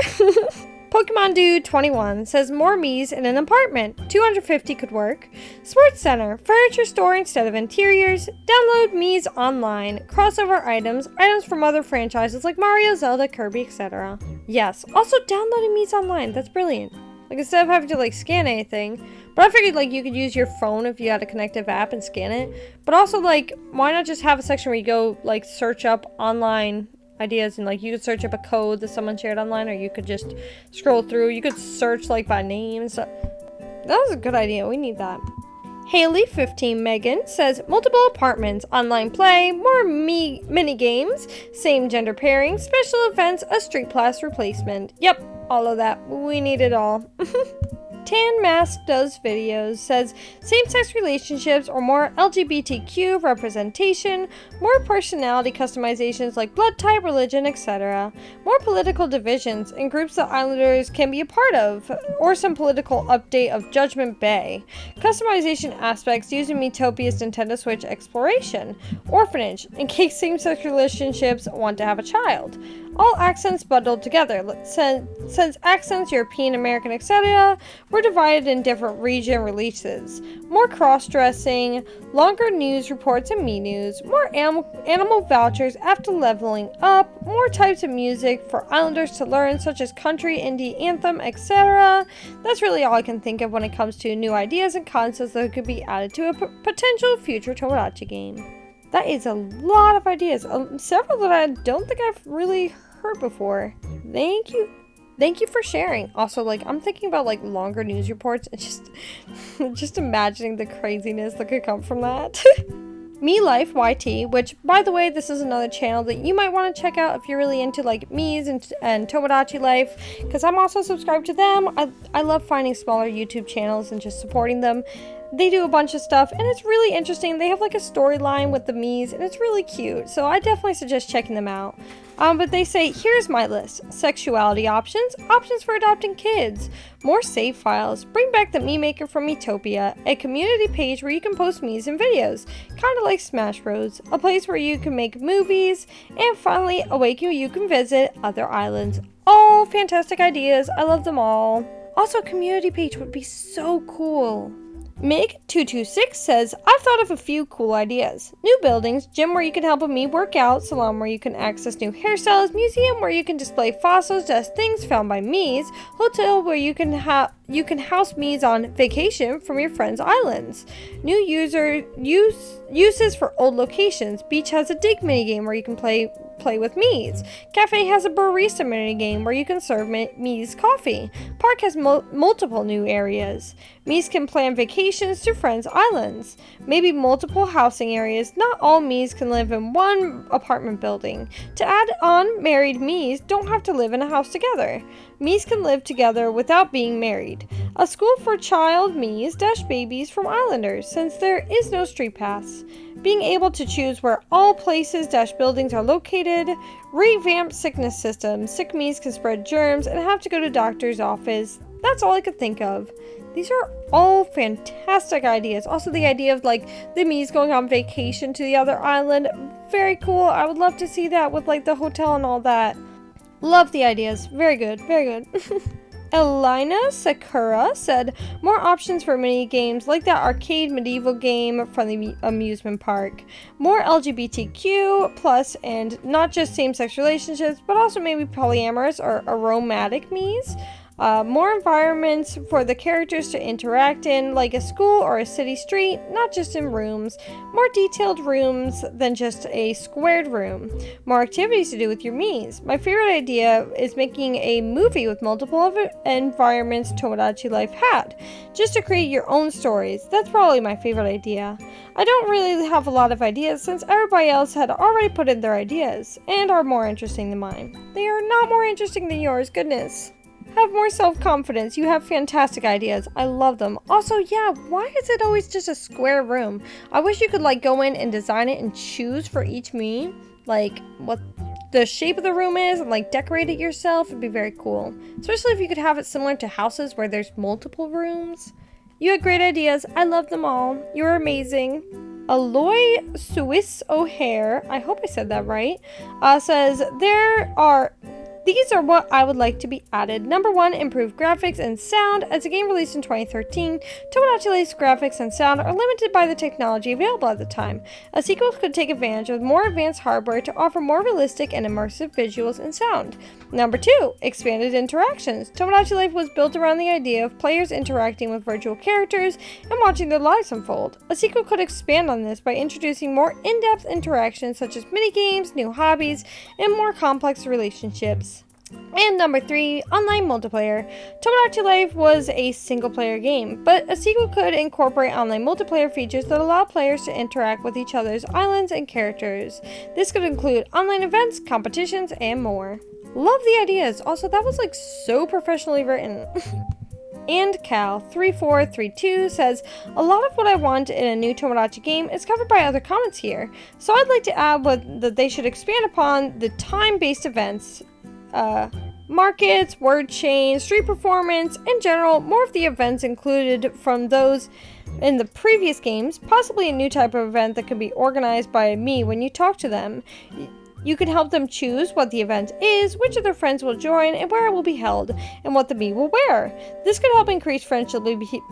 Pokemon Dude 21 says more Miis in an apartment. 250 could work. Sports Center. Furniture store instead of interiors. Download Miis online. Crossover items. Items from other franchises like Mario, Zelda, Kirby, etc. Yes. Also downloading Miis online. That's brilliant. Like instead of having to like scan anything. But I figured like you could use your phone if you had a connective app and scan it. But also like why not just have a section where you go like search up online ideas and like you could search up a code that someone shared online, or you could just scroll through. You could search like by name and stuff. That was a good idea. We need that. Haley 15 Megan says multiple apartments, online play, more mini games, same gender pairing, special events, a street pass replacement. Yep, all of that. We need it all. Tan Mask Does Videos says same-sex relationships or more LGBTQ representation, more personality customizations like blood type, religion, etc., more political divisions in groups that Islanders can be a part of, or some political update of Judgment Bay, customization aspects using Miitopia's Nintendo Switch exploration, orphanage, in case same-sex relationships want to have a child. All accents bundled together. Since accents, European, American, etc., were divided in different region releases. More cross-dressing, longer news reports and me news, more animal vouchers after leveling up, more types of music for Islanders to learn, such as country, indie, anthem, etc. That's really all I can think of when it comes to new ideas and concepts that could be added to a potential future Tomodachi game. That is a lot of ideas, several that I don't think I've really heard before. Thank you for sharing. Also, like, I'm thinking about like longer news reports and just imagining the craziness that could come from that. Me Life YT, which by the way, this is another channel that you might want to check out if you're really into like Miis and Tomodachi Life, because I'm also subscribed to them. I love finding smaller YouTube channels and just supporting them. They do a bunch of stuff and it's really interesting. They have like a storyline with the Miis and it's really cute, so I definitely suggest checking them out. But they say, here's my list. Sexuality options, options for adopting kids, more save files, bring back the Mii Maker from Miitopia, a community page where you can post Miis and videos, kind of like Smash Bros, a place where you can make movies, and finally, a wake you can visit other islands. All fantastic ideas. I love them all. Also, a community page would be so cool. Mig226 says, I've thought of a few cool ideas. New buildings, gym where you can help a Mii work out, salon where you can access new hairstyles, museum where you can display fossils as things found by Miis, hotel where you can house Miis on vacation from your friends' islands. New uses for old locations. Beach has a dig minigame where you can play with Miis. Cafe has a barista minigame where you can serve Miis coffee. Park has multiple new areas. Miis can plan vacations to friends' islands. Maybe multiple housing areas. Not all Miis can live in one apartment building. To add on, married Miis don't have to live in a house together. Miis can live together without being married. A school for child Miis - babies from Islanders, since there is no street pass. Being able to choose where all places - buildings are located. Revamped sickness system. Sick Miis can spread germs and have to go to doctor's office. That's all I could think of. These are all fantastic ideas. Also the idea of like the Miis going on vacation to the other island. Very cool. I would love to see that with like the hotel and all that. Love the ideas. Very good. Very good. Elina Sakura said, more options for mini games like that arcade medieval game from the amusement park. More LGBTQ plus and not just same-sex relationships, but also maybe polyamorous or aromatic Miis. More environments for the characters to interact in, like a school or a city street, not just in rooms. More detailed rooms than just a squared room. More activities to do with your Miis. My favorite idea is making a movie with multiple environments Tomodachi Life had, just to create your own stories. That's probably my favorite idea. I don't really have a lot of ideas since everybody else had already put in their ideas, and are more interesting than mine. They are not more interesting than yours, goodness. Have more self-confidence. You have fantastic ideas. I love them. Also, yeah, why is it always just a square room? I wish you could like go in and design it and choose for each Mii, like what the shape of the room is and like decorate it yourself. It'd be very cool. Especially if you could have it similar to houses where there's multiple rooms. You had great ideas. I love them all. You're amazing. Aloy Swiss O'Hare, I hope I said that right, says these are what I would like to be added. Number 1, improved graphics and sound. As a game released in 2013, Tomodachi Life's graphics and sound are limited by the technology available at the time. A sequel could take advantage of more advanced hardware to offer more realistic and immersive visuals and sound. Number 2, expanded interactions. Tomodachi Life was built around the idea of players interacting with virtual characters and watching their lives unfold. A sequel could expand on this by introducing more in-depth interactions such as minigames, new hobbies, and more complex relationships. And number 3, online multiplayer. Tomodachi Life was a single-player game, but a sequel could incorporate online multiplayer features that allow players to interact with each other's islands and characters. This could include online events, competitions, and more. Love the ideas. Also, that was like so professionally written. And Cal3432 says, a lot of what I want in a new Tomodachi game is covered by other comments here, so I'd like to add that they should expand upon the time-based events, markets, word chain, street performance, in general, more of the events included from those in the previous games, possibly a new type of event that could be organized by me when you talk to them. You can help them choose what the event is, which of their friends will join, and where it will be held, and what the Mii will wear. This could help increase friendship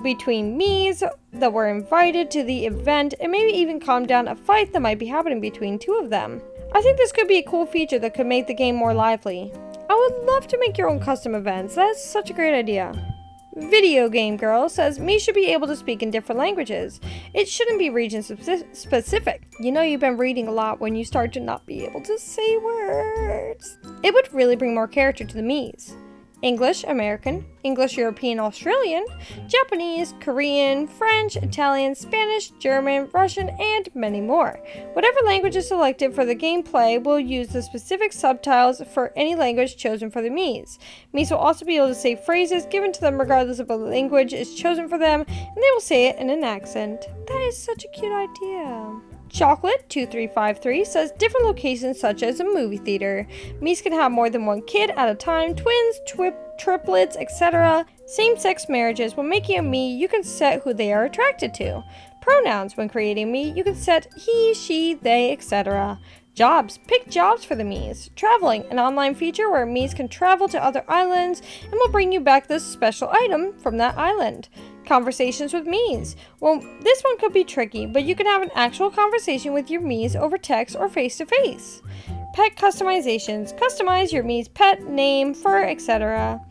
between Miis that were invited to the event, and maybe even calm down a fight that might be happening between two of them. I think this could be a cool feature that could make the game more lively. I would love to make your own custom events. That's such a great idea. Video Game Girl says, Mii should be able to speak in different languages. It shouldn't be region specific. You know you've been reading a lot when you start to not be able to say words. It would really bring more character to the Miis. English, American, English, European, Australian, Japanese, Korean, French, Italian, Spanish, German, Russian, and many more. Whatever language is selected for the gameplay will use the specific subtitles for any language chosen for the Miis. Miis will also be able to say phrases given to them regardless of what language is chosen for them, and they will say it in an accent. That is such a cute idea. Chocolate2353 says different locations such as a movie theater. Miis can have more than one kid at a time, twins, triplets, etc. Same-sex marriages. When making a Mii, you can set who they are attracted to. Pronouns. When creating Mii, you can set he, she, they, etc. Jobs. Pick jobs for the Miis. Traveling. An online feature where Miis can travel to other islands and will bring you back this special item from that island. Conversations with Miis. Well, this one could be tricky, but you can have an actual conversation with your Miis over text or face-to-face. Pet customizations. Customize your Mii's pet, name, fur, etc.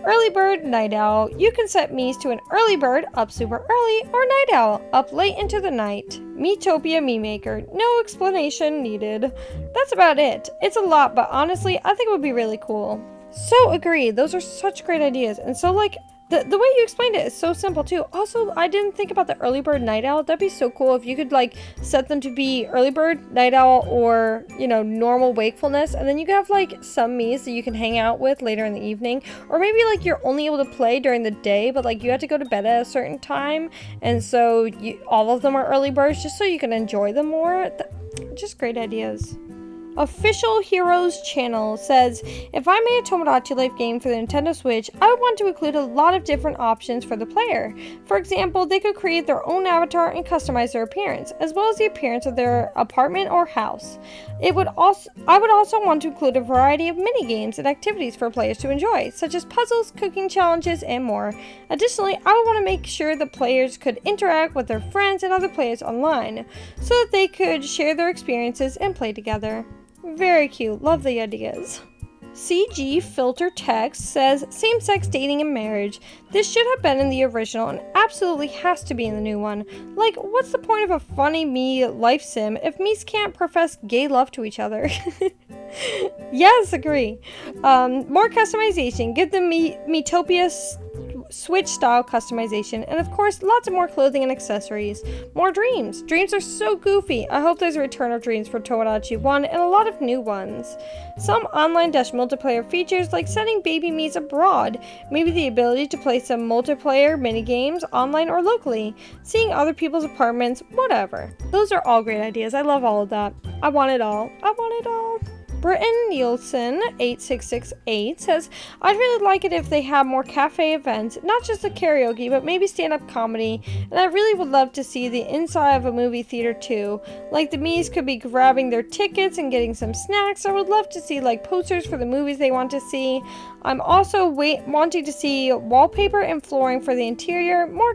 Early bird, night owl. You can set Miis to an early bird, up super early, or night owl, up late into the night. Miitopia Mii Maker. No explanation needed. That's about it. It's a lot, but honestly, I think it would be really cool. So agreed. Those are such great ideas. And so, like, the way you explained it is so simple too. Also, I didn't think about the early bird night owl. That'd be so cool if you could like set them to be early bird, night owl, or normal wakefulness, and then you could have like some Miis that you can hang out with later in the evening, or maybe like you're only able to play during the day, but like you have to go to bed at a certain time, and so all of them are early birds just so you can enjoy them more. Just great ideas. Official Heroes Channel says, if I made a Tomodachi Life game for the Nintendo Switch, I would want to include a lot of different options for the player. For example, they could create their own avatar and customize their appearance, as well as the appearance of their apartment or house. I would also want to include a variety of mini-games and activities for players to enjoy, such as puzzles, cooking challenges, and more. Additionally, I would want to make sure that players could interact with their friends and other players online, so that they could share their experiences and play together. Very cute. Love the ideas. CG Filter Text says same-sex dating and marriage. This should have been in the original and absolutely has to be in the new one. Like, what's the point of a funny me life sim if me's can't profess gay love to each other? Yes, agree. More customization. Give them Metopia Switch style customization, and of course lots of more clothing and accessories. More dreams. Dreams are so goofy. I hope there's a return of dreams for Tomodachi 1 and a lot of new ones. Some online-multiplayer features like sending baby me's abroad, maybe the ability to play some multiplayer minigames online or locally, seeing other people's apartments, whatever. Those are all great ideas. I love all of that. I want it all. I want it all. Britton Nielsen 8668 says, I'd really like it if they had more cafe events, not just the karaoke, but maybe stand-up comedy, and I really would love to see the inside of a movie theater too. Like the Mies could be grabbing their tickets and getting some snacks. I would love to see like posters for the movies they want to see. I'm also wanting to see wallpaper and flooring for the interior, more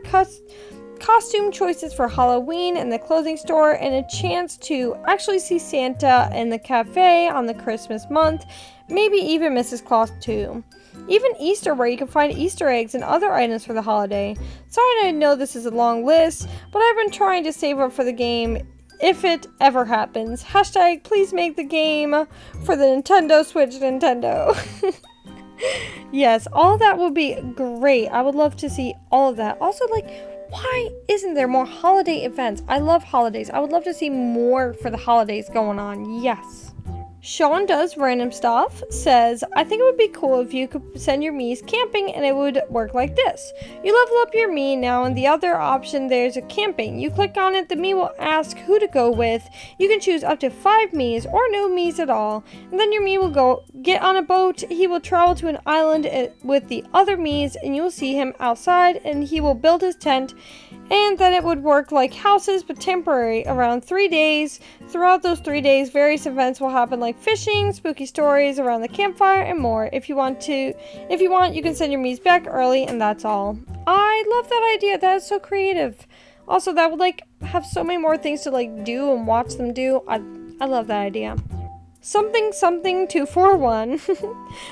costume choices for Halloween in the clothing store, and a chance to actually see Santa in the cafe on the Christmas month, maybe even Mrs. Claus too. Even Easter, where you can find Easter eggs and other items for the holiday. Sorry, I know this is a long list, but I've been trying to save up for the game if it ever happens. Hashtag please make the game for the Nintendo Switch Nintendo. Yes, all that would be great. I would love to see all of that. Also, like, why isn't there more holiday events? I love holidays. I would love to see more for the holidays going on. Yes. Sean Does Random Stuff says, I think it would be cool if you could send your Miis camping and it would work like this. You level up your Mii now, and the other option there's a camping. You click on it, the Mii will ask who to go with. You can choose up to 5 Miis or no Miis at all. And then your Mii will go get on a boat. He will travel to an island with the other Miis, and you will see him outside, and he will build his tent. And then it would work like houses, but temporary, around 3 days. Throughout those 3 days, various events will happen like fishing, spooky stories around the campfire, and more. If you want, you can send your Miis back early, and that's all. I love that idea. That is so creative. Also, that would like have so many more things to like do and watch them do. I love that idea. Something 241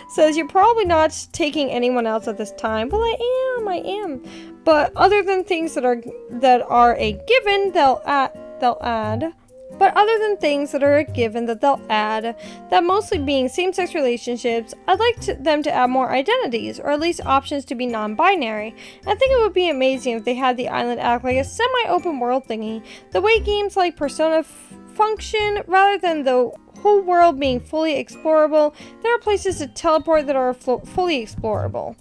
says, you're probably not taking anyone else at this time. Well, I am. But other than things that are a given, they'll add. But other than things that are a given that they'll add, that mostly being same-sex relationships, I'd like them to add more identities, or at least options to be non-binary. I think it would be amazing if they had the island act like a semi-open world thingy, the way games like Persona function, rather than the whole world being fully explorable. There are places to teleport that are fully explorable.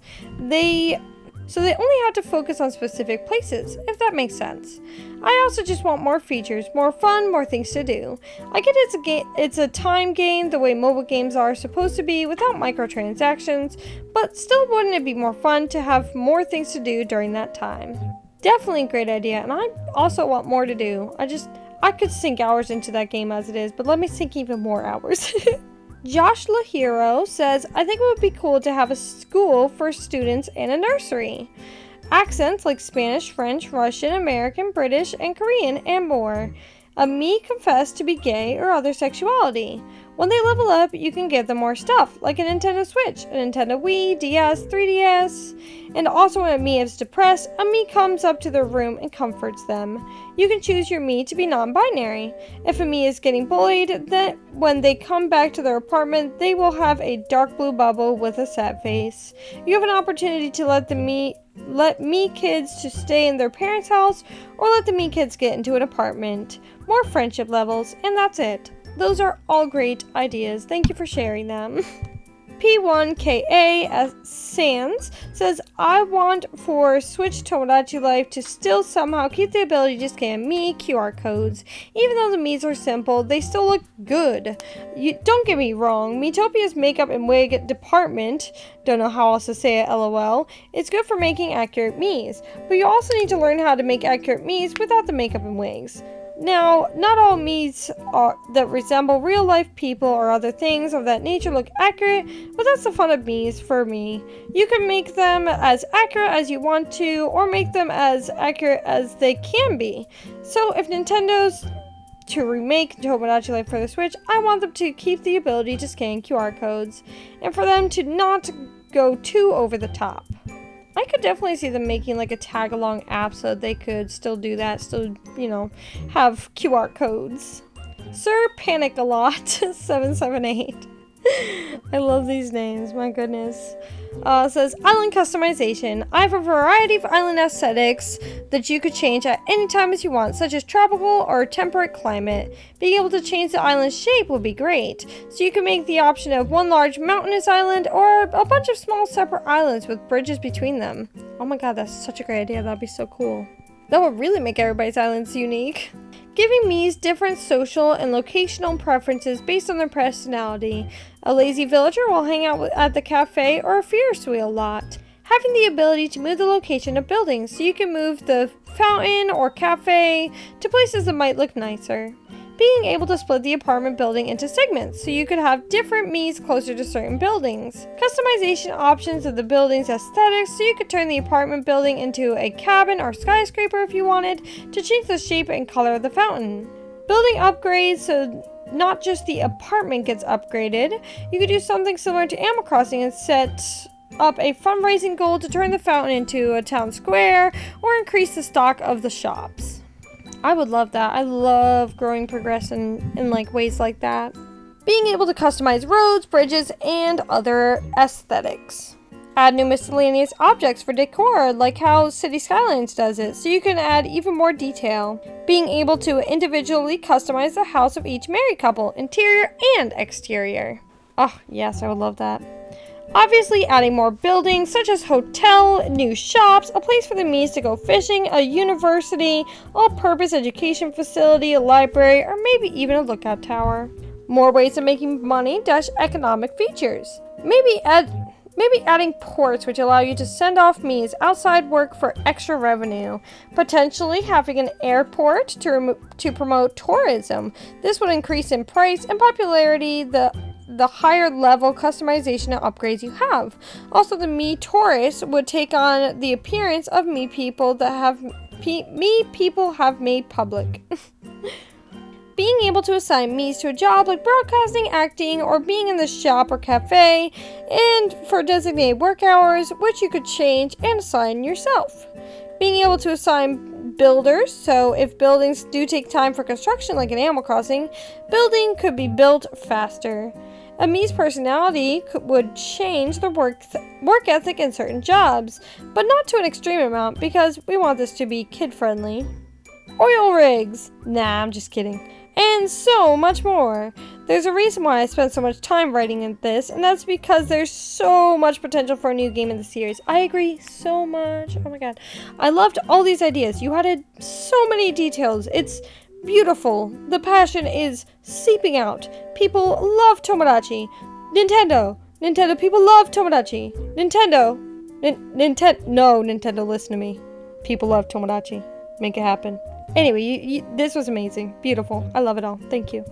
So they only have to focus on specific places, if that makes sense. I also just want more features, more fun, more things to do. I get it's a time game the way mobile games are supposed to be without microtransactions, but still wouldn't it be more fun to have more things to do during that time? Definitely a great idea, and I also want more to do. I could sink hours into that game as it is, but let me sink even more hours. Josh Lahiro says, I think it would be cool to have a school for students and a nursery. Accents like Spanish, French, Russian, American, British, and Korean, and more. A Mii confess to be gay or other sexuality. When they level up, you can give them more stuff, like a Nintendo Switch, a Nintendo Wii, DS, 3DS, and also when a Mii is depressed, a Mii comes up to their room and comforts them. You can choose your Mii to be non-binary. If a Mii is getting bullied, then when they come back to their apartment, they will have a dark blue bubble with a sad face. You have an opportunity to let Mii kids to stay in their parents' house, or let the Mii kids get into an apartment. More friendship levels, and that's it. Those are all great ideas. Thank you for sharing them. P1KA Sans says, I want for Switch Tomodachi Life to still somehow keep the ability to scan Mii QR codes. Even though the Miis are simple, they still look good. Don't get me wrong, Miitopia's makeup and wig department, don't know how else to say it, lol, it's good for making accurate Miis, but you also need to learn how to make accurate Miis without the makeup and wigs. Now, not all Miis that resemble real-life people or other things of that nature look accurate, but that's the fun of Miis for me. You can make them as accurate as you want to, or make them as accurate as they can be. So if Nintendo's to remake Tomodachi Life for the Switch, I want them to keep the ability to scan QR codes, and for them to not go too over the top. I could definitely see them making like a tag-along app so they could still do that, still, have QR codes. Sir Panic a Lot 778. I love these names, my goodness. Says, island customization. I have a variety of island aesthetics that you could change at any time as you want, such as tropical or temperate climate. Being able to change the island's shape would be great. So you can make the option of one large mountainous island or a bunch of small separate islands with bridges between them. Oh my god, that's such a great idea. That'd be so cool. That would really make everybody's islands unique. Giving Mii's different social and locational preferences based on their personality. A lazy villager will hang out at the cafe or a Ferris wheel lot. Having the ability to move the location of buildings so you can move the fountain or cafe to places that might look nicer. Being able to split the apartment building into segments so you could have different Miis closer to certain buildings. Customization options of the building's aesthetics so you could turn the apartment building into a cabin or skyscraper if you wanted to change the shape and color of the fountain. Building upgrades so not just the apartment gets upgraded. You could do something similar to Animal Crossing and set up a fundraising goal to turn the fountain into a town square or increase the stock of the shops. I would love that. I love growing progress in like ways like that. Being able to customize roads, bridges, and other aesthetics. Add new miscellaneous objects for decor, like how City Skylines does it, so you can add even more detail. Being able to individually customize the house of each married couple, interior and exterior. Oh, yes, I would love that. Obviously, adding more buildings, such as hotel, new shops, a place for the Miis to go fishing, a university, all-purpose education facility, a library, or maybe even a lookout tower. More ways of making money - economic features. Maybe adding ports which allow you to send off Miis outside work for extra revenue. Potentially having an airport to promote tourism. This would increase in price and popularity the higher level customization and upgrades you have. Also, the Mii tourists would take on the appearance of Mii people have made public. Being able to assign Miis to a job like broadcasting, acting, or being in the shop or cafe, and for designated work hours, which you could change and assign yourself. Being able to assign builders, so if buildings do take time for construction like in Animal Crossing, building could be built faster. A Mii's personality would change the work ethic in certain jobs, but not to an extreme amount because we want this to be kid-friendly. Oil rigs! Nah, I'm just kidding. And so much more. There's a reason why I spent so much time writing in this, and that's because there's so much potential for a new game in the series. I agree so much. Oh my god. I loved all these ideas. You added so many details. It's beautiful. The passion is seeping out. People love Tomodachi. Nintendo, people love Tomodachi. Nintendo, listen to me. People love Tomodachi. Make it happen. Anyway, this was amazing. Beautiful. I love it all. Thank you.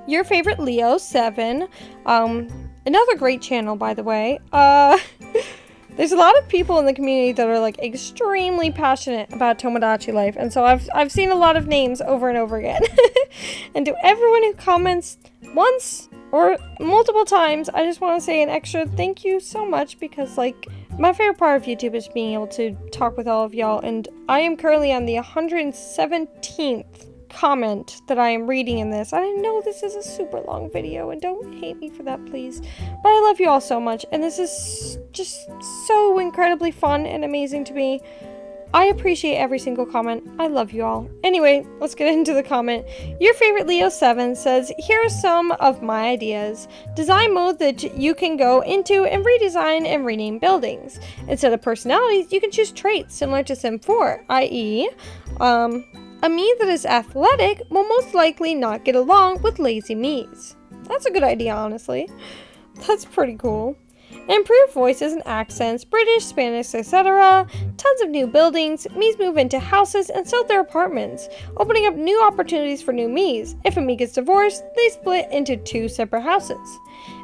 Your favorite Leo 7. Another great channel, by the way. There's a lot of people in the community that are like extremely passionate about Tomodachi Life, and so I've seen a lot of names over and over again. And to everyone who comments once or multiple times, I just want to say an extra thank you so much, because like my favorite part of YouTube is being able to talk with all of y'all, and I am currently on the 117th comment that I am reading in this. I know this is a super long video, and don't hate me for that, please. But I love you all so much, and this is just so incredibly fun and amazing to me. I appreciate every single comment. I love you all. Anyway, let's get into the comment. Your favorite Leo 7 says, here are some of my ideas. Design mode that you can go into and redesign and rename buildings. Instead of personalities, you can choose traits similar to Sim 4, i.e., a Mii that is athletic will most likely not get along with lazy Miis. That's a good idea, honestly. That's pretty cool. Improved voices and accents, British, Spanish, etc. Tons of new buildings. Miis move into houses and sell their apartments, opening up new opportunities for new Miis. If a Mii gets divorced, they split into 2 separate houses.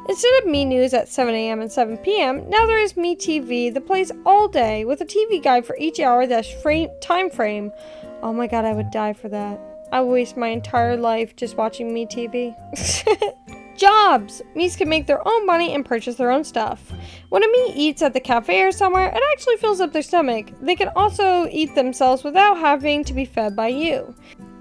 Instead of Mii News at 7 a.m. and 7 p.m., now there is Mii TV that plays all day with a TV guide for each hour time frame. Oh my god, I would die for that. I waste my entire life just watching Me TV. Jobs! Mies can make their own money and purchase their own stuff. When a Mii eats at the cafe or somewhere, it actually fills up their stomach. They can also eat themselves without having to be fed by you.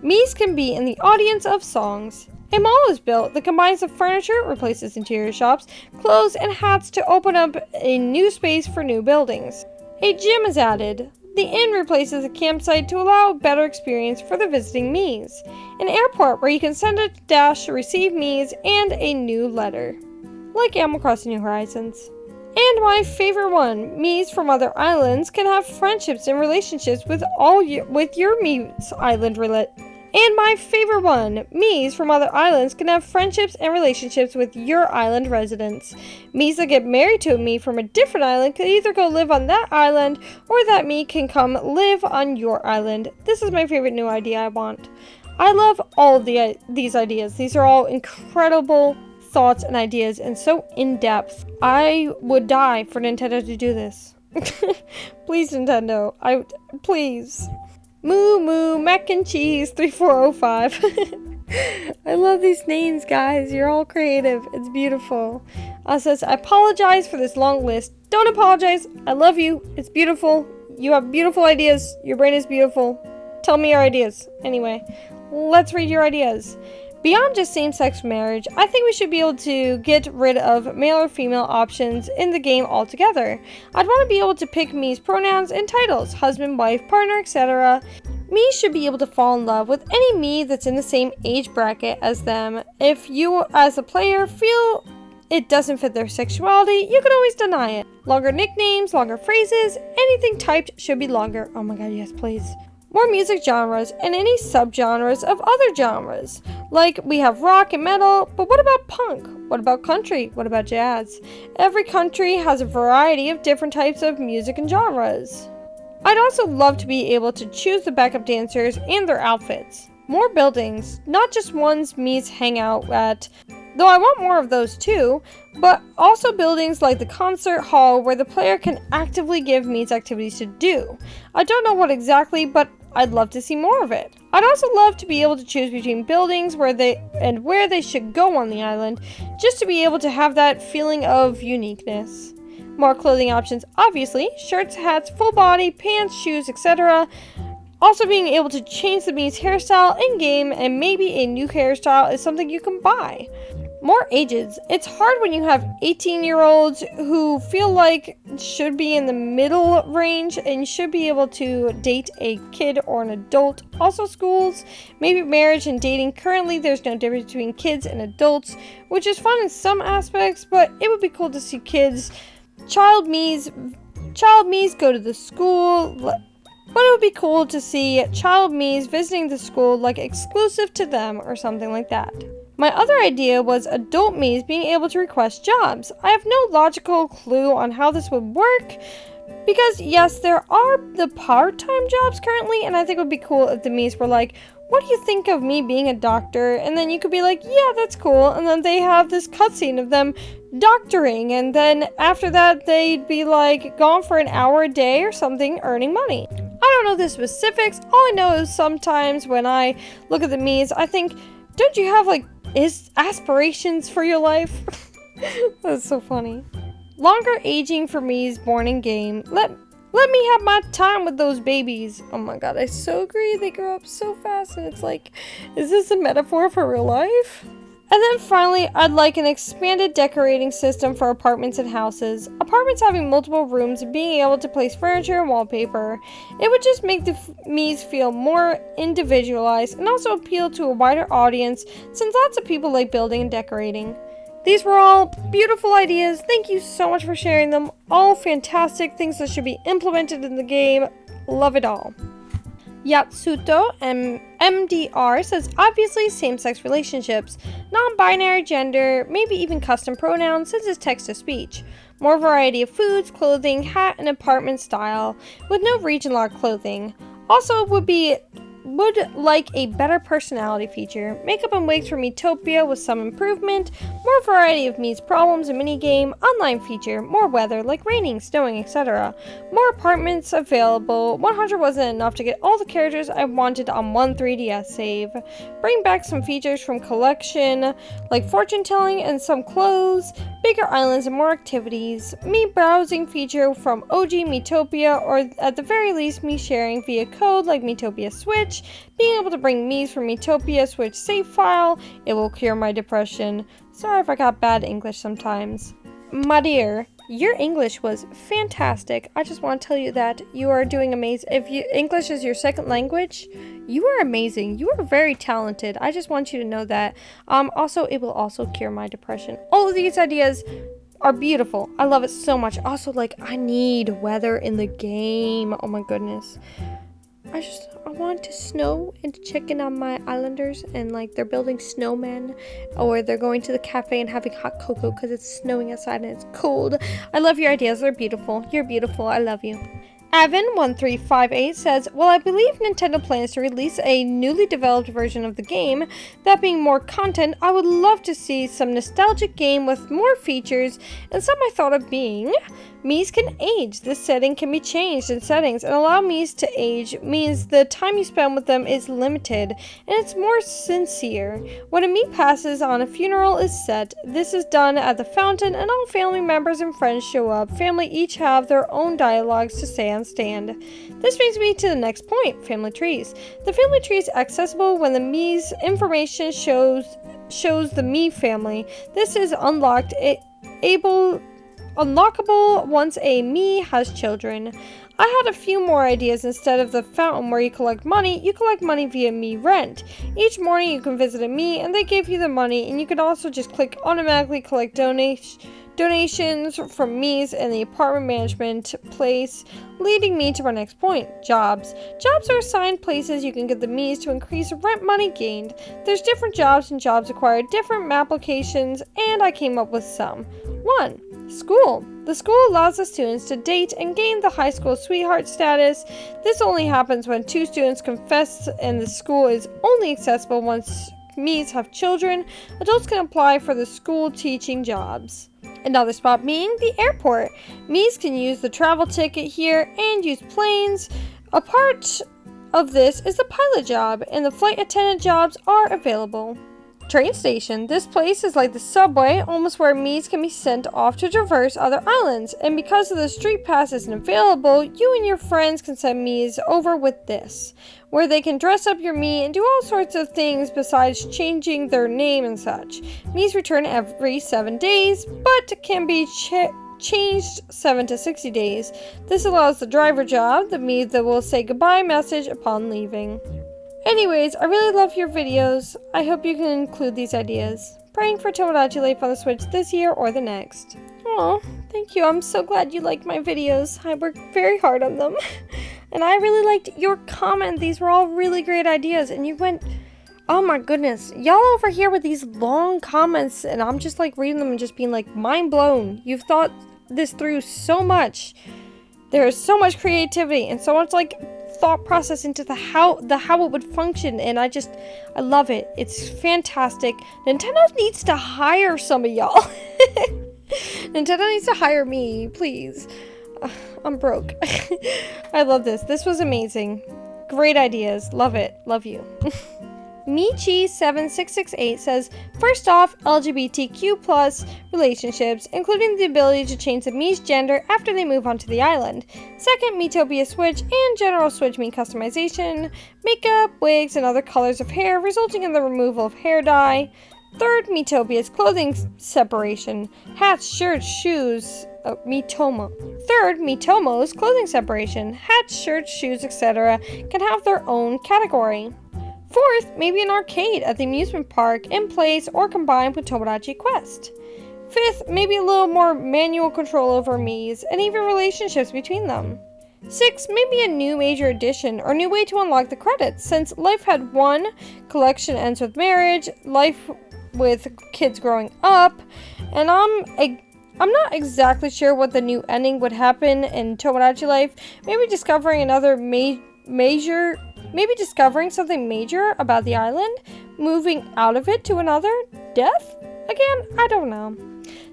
Mies can be in the audience of songs. A mall is built that combines the furniture, replaces interior shops, clothes, and hats to open up a new space for new buildings. A gym is added. The inn replaces a campsite to allow a better experience for the visiting Mies. An airport where you can send a dash to receive Mies and a new letter. Like Animal Crossing New Horizons. And my favorite one, Mies from other islands can have friendships and relationships with your Mies island And my favorite one, Mies from other islands can have friendships and relationships with your island residents. Mies that get married to a Mii from a different island can either go live on that island, or that Mii can come live on your island. This is my favorite new idea I want. I love all of these ideas. These are all incredible thoughts and ideas, and so in-depth. I would die for Nintendo to do this. Please, Nintendo. Please. Moo Moo Mac and Cheese 3405. I love these names, guys. You're all creative. It's beautiful. Says, I apologize for this long list. Don't apologize. I love you. It's beautiful. You have beautiful ideas. Your brain is beautiful. Tell me your ideas. Anyway, let's read your ideas. Beyond just same-sex marriage, I think we should be able to get rid of male or female options in the game altogether. I'd want to be able to pick Mii's pronouns and titles, husband, wife, partner, etc. Mii should be able to fall in love with any Mii that's in the same age bracket as them. If you, as a player, feel it doesn't fit their sexuality, you can always deny it. Longer nicknames, longer phrases, anything typed should be longer. Oh my god, yes, please. More music genres and any subgenres of other genres. Like, we have rock and metal, but what about punk? What about country? What about jazz? Every country has a variety of different types of music and genres. I'd also love to be able to choose the backup dancers and their outfits. More buildings, not just ones Mii's hang out at, though I want more of those too, but also buildings like the concert hall where the player can actively give Mii's activities to do. I don't know what exactly, but I'd love to see more of it. I'd also love to be able to choose between buildings where they should go on the island, just to be able to have that feeling of uniqueness. More clothing options, obviously, shirts, hats, full body, pants, shoes, etc. Also being able to change the Mii's hairstyle in-game, and maybe a new hairstyle is something you can buy. More ages. It's hard when you have 18-year-olds who feel like should be in the middle range and should be able to date a kid or an adult. Also schools, maybe marriage and dating. Currently, there's no difference between kids and adults, which is fun in some aspects, but it would be cool to see child Mii's go to the school. But it would be cool to see child Mii's visiting the school, like exclusive to them or something like that. My other idea was adult Mii's being able to request jobs. I have no logical clue on how this would work, because yes, there are the part-time jobs currently, and I think it would be cool if the Mii's were like, what do you think of me being a doctor? And then you could be like, yeah, that's cool, and then they have this cutscene of them doctoring, and then after that they'd be like gone for an hour a day or something, earning money. I don't know the specifics. All I know is sometimes when I look at the Mii's, I think, don't you have like aspirations for your life? That's so funny. Longer aging for Mii's born in game. Let me have my time with those babies. Oh my god, I so agree. They grow up so fast, and it's like, is this a metaphor for real life? And then finally, I'd like an expanded decorating system for apartments and houses. Apartments having multiple rooms and being able to place furniture and wallpaper. It would just make the Mii's feel more individualized and also appeal to a wider audience, since lots of people like building and decorating. These were all beautiful ideas. Thank you so much for sharing them. All fantastic things that should be implemented in the game. Love it all. Yatsuto MDR says, obviously same-sex relationships, non-binary gender, maybe even custom pronouns since it's text-to-speech. More variety of foods, clothing, hat, and apartment style, with no region-locked clothing. Also would be would like a better personality feature. Makeup and wigs for Miitopia with some improvement. More variety of Mii's problems and minigame. Online feature. More weather like raining, snowing, etc. More apartments available. 100 wasn't enough to get all the characters I wanted on one 3DS save. Bring back some features from collection like fortune telling and some clothes. Bigger islands and more activities. Mii browsing feature from OG Miitopia, or at the very least Mii sharing via code like Miitopia Switch. Being able to bring Mii's from Miitopia Switch save file. It will cure my depression. Sorry if I got bad English sometimes. My dear, your English was fantastic. I just want to tell you that you are doing amazing. If English is your second language, you are amazing. You are very talented. I just want you to know that. Also, it will also cure my depression. All of these ideas are beautiful. I love it so much. Also, like, I need weather in the game. Oh my goodness. I want to snow and to check in on my islanders, and like they're building snowmen, or they're going to the cafe and having hot cocoa because it's snowing outside and it's cold. I love your ideas. They're beautiful. You're beautiful. I love you. Avin1358 says, well, I believe Nintendo plans to release a newly developed version of the game. That being more content, I would love to see some nostalgic game with more features, and some I thought of being, Mii's can age. This setting can be changed in settings, and allow Mii's to age means the time you spend with them is limited, and it's more sincere. When a Mii passes on, a funeral is set. This is done at the fountain, and all family members and friends show up. Family each have their own dialogues to say on stand. This brings me to the next point, family trees. The family tree is accessible when the Mii's information shows the Mii family. This is unlockable once a Mii has children. I had a few more ideas. Instead of the fountain where you collect money via Mii Rent. Each morning you can visit a Mii and they give you the money, and you can also just click automatically collect donations from Mii's in the apartment management place, leading me to our next point, jobs. Jobs are assigned places you can get the Mii's to increase rent money gained. There's different jobs, and jobs require different map locations, and I came up with some. 1. School. The school allows the students to date and gain the high school sweetheart status. This only happens when 2 students confess, and the school is only accessible once Mii's have children. Adults can apply for the school teaching jobs. Another spot being the airport. Mii's can use the travel ticket here and use planes. A part of this is the pilot job, and the flight attendant jobs are available. Train station. This place is like the subway, almost where Mii's can be sent off to traverse other islands, and because of the street pass isn't available, you and your friends can send Mii's over with this, where they can dress up your Mii and do all sorts of things besides changing their name and such. Mii's return every 7 days, but can be changed 7 to 60 days. This allows the driver job, the Mii that will say goodbye message upon leaving. Anyways, I really love your videos. I hope you can include these ideas. Praying for Tomodachi Life on the Switch this year or the next. Aw, thank you. I'm so glad you liked my videos. I worked very hard on them. And I really liked your comment. These were all really great ideas. And you went, oh my goodness. Y'all over here with these long comments, and I'm just like reading them and just being like mind blown. You've thought this through so much. There is so much creativity and so much like thought process into the how it would function, and I love it. It's fantastic. Nintendo needs to hire some of y'all. Nintendo needs to hire me, please. I'm broke. I love this. This was amazing. Great ideas. Love it. Love you. Michi7668 says, first off, LGBTQ+ relationships, including the ability to change the Mii's gender after they move onto the island. Second, Miitopia Switch and general Switch Mii customization, makeup, wigs, and other colors of hair, resulting in the removal of hair dye. Third, Miitopia's clothing separation, hats, shirts, shoes, Third, Miitomo's clothing separation, hats, shirts, shoes, etc. can have their own category. Fourth, maybe an arcade at the amusement park in place or combined with Tomodachi Quest. Fifth, maybe a little more manual control over Mii's and even relationships between them. Sixth, maybe a new major addition or new way to unlock the credits, since Life had 1, collection ends with marriage, Life with kids growing up, and I'm not exactly sure what the new ending would happen in Tomodachi Life. Maybe discovering another major maybe discovering something major about the island, moving out of it to another, death? Again, I don't know.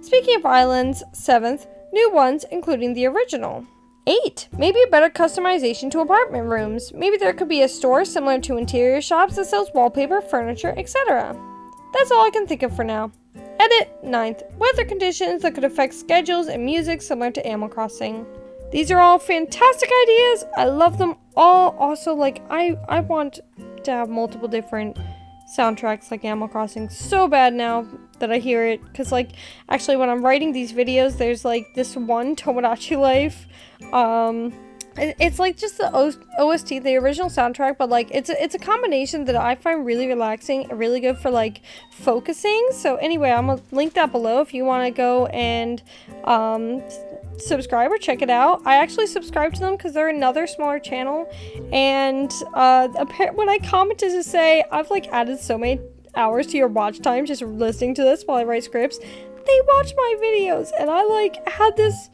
Speaking of islands, 7th, new ones including the original. 8. Maybe a better customization to apartment rooms. Maybe there could be a store similar to interior shops that sells wallpaper, furniture, etc. That's all I can think of for now. Edit 9th. Weather conditions that could affect schedules and music similar to Animal Crossing. These are all fantastic ideas. I love them all. Also, like, I want to have multiple different soundtracks like Animal Crossing so bad now that I hear it. Because, like, actually when I'm writing these videos, there's, like, this one Tomodachi Life. It's like just the OST, the original soundtrack, but like it's a combination that I find really relaxing and really good for like focusing. So anyway, I'm gonna link that below if you want to go and subscribe or check it out. I actually subscribe to them because they're another smaller channel, and when I commented to say I've like added so many hours to your watch time just listening to this while I write scripts, they watch my videos, and I like had this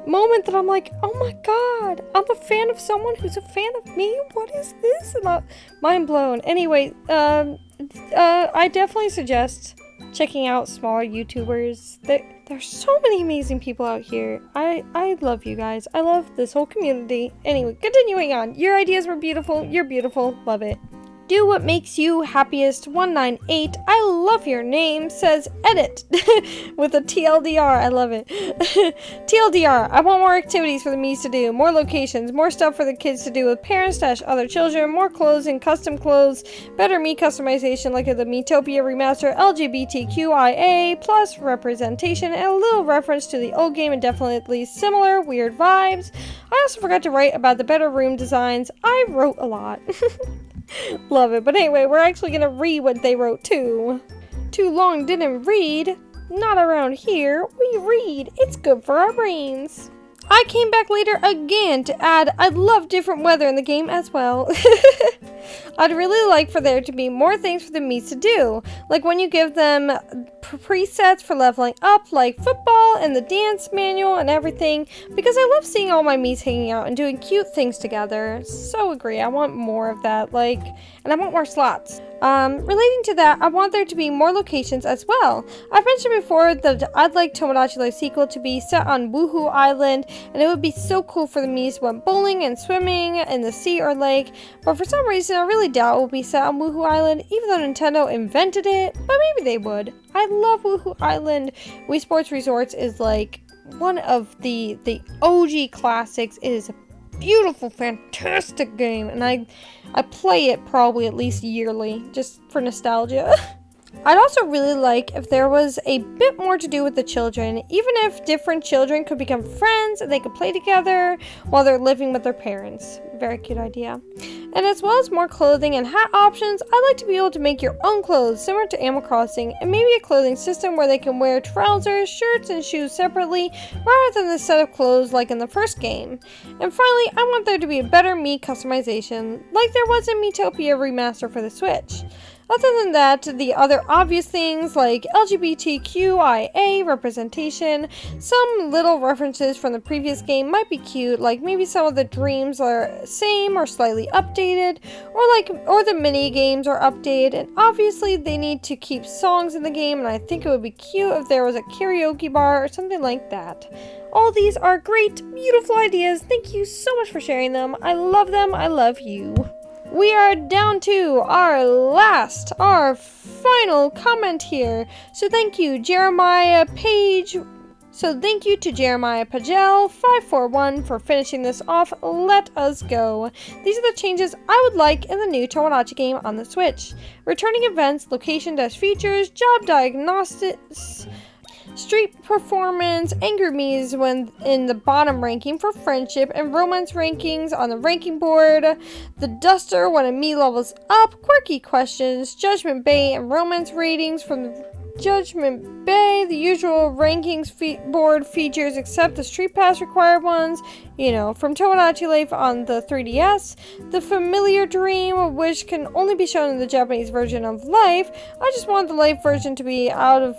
moment that I'm like, oh my god, I'm a fan of someone who's a fan of me. What is this? And I'm mind blown. Anyway, I definitely suggest checking out smaller YouTubers. There's so many amazing people out here. I love you guys. I love this whole community. Anyway, continuing on. Your ideas were beautiful. You're beautiful. Love it. Do what makes you happiest. 198. I love your name. Says edit with a TLDR. I love it. TLDR. I want more activities for the Miis to do. More locations. More stuff for the kids to do with parents / other children. More clothes and custom clothes. Better Mii customization like the Miitopia remaster. LGBTQIA plus representation and a little reference to the old game and definitely similar weird vibes. I also forgot to write about the better room designs. I wrote a lot. Love it. But anyway, we're actually gonna read what they wrote too. Too long didn't read. Not around here. We read. It's good for our brains. I came back later again to add I'd love different weather in the game as well. I'd really like for there to be more things for the Miis to do, like when you give them presets for leveling up, like football and the dance manual and everything, because I love seeing all my Miis hanging out and doing cute things together. So agree, I want more of that, like, and I want more slots. Relating to that, I want there to be more locations as well. I've mentioned before that I'd like Tomodachi Life sequel to be set on Woohoo Island, and it would be so cool for the Miis went bowling and swimming in the sea or lake, but for some reason I really doubt it will be set on Woohoo Island, even though Nintendo invented it, but maybe they would. I love Woohoo Island. Wii Sports Resorts is like one of the OG classics. It is a beautiful, fantastic game, and I play it probably at least yearly, just for nostalgia. I'd also really like if there was a bit more to do with the children, even if different children could become friends and they could play together while they're living with their parents. Very cute idea. And as well as more clothing and hat options, I'd like to be able to make your own clothes similar to Animal Crossing, and maybe a clothing system where they can wear trousers, shirts, and shoes separately rather than the set of clothes like in the first game. And finally, I want there to be a better Mii customization like there was in Miitopia Remaster for the Switch. Other than that, the other obvious things like LGBTQIA representation, some little references from the previous game might be cute, like maybe some of the dreams are same or slightly updated, or the mini games are updated, and obviously they need to keep songs in the game, and I think it would be cute if there was a karaoke bar or something like that. All these are great, beautiful ideas. Thank you so much for sharing them. I love them. I love you. We are down to our final comment here. So thank you, Jeremiah Page. So thank you to Jeremiah Pagel 541 for finishing this off. Let us go. These are the changes I would like in the new Tomodachi game on the Switch. Returning events, location-features, job diagnostics, street performance, anger Miis when in the bottom ranking for friendship and romance rankings on the ranking board, the duster when a Mii levels up, quirky questions, Judgment Bay and romance ratings from Judgment Bay, the usual rankings board features except the Street Pass required ones, from Tomodachi Life on the 3DS, the familiar dream, which can only be shown in the Japanese version of Life. I just want the Life version to be of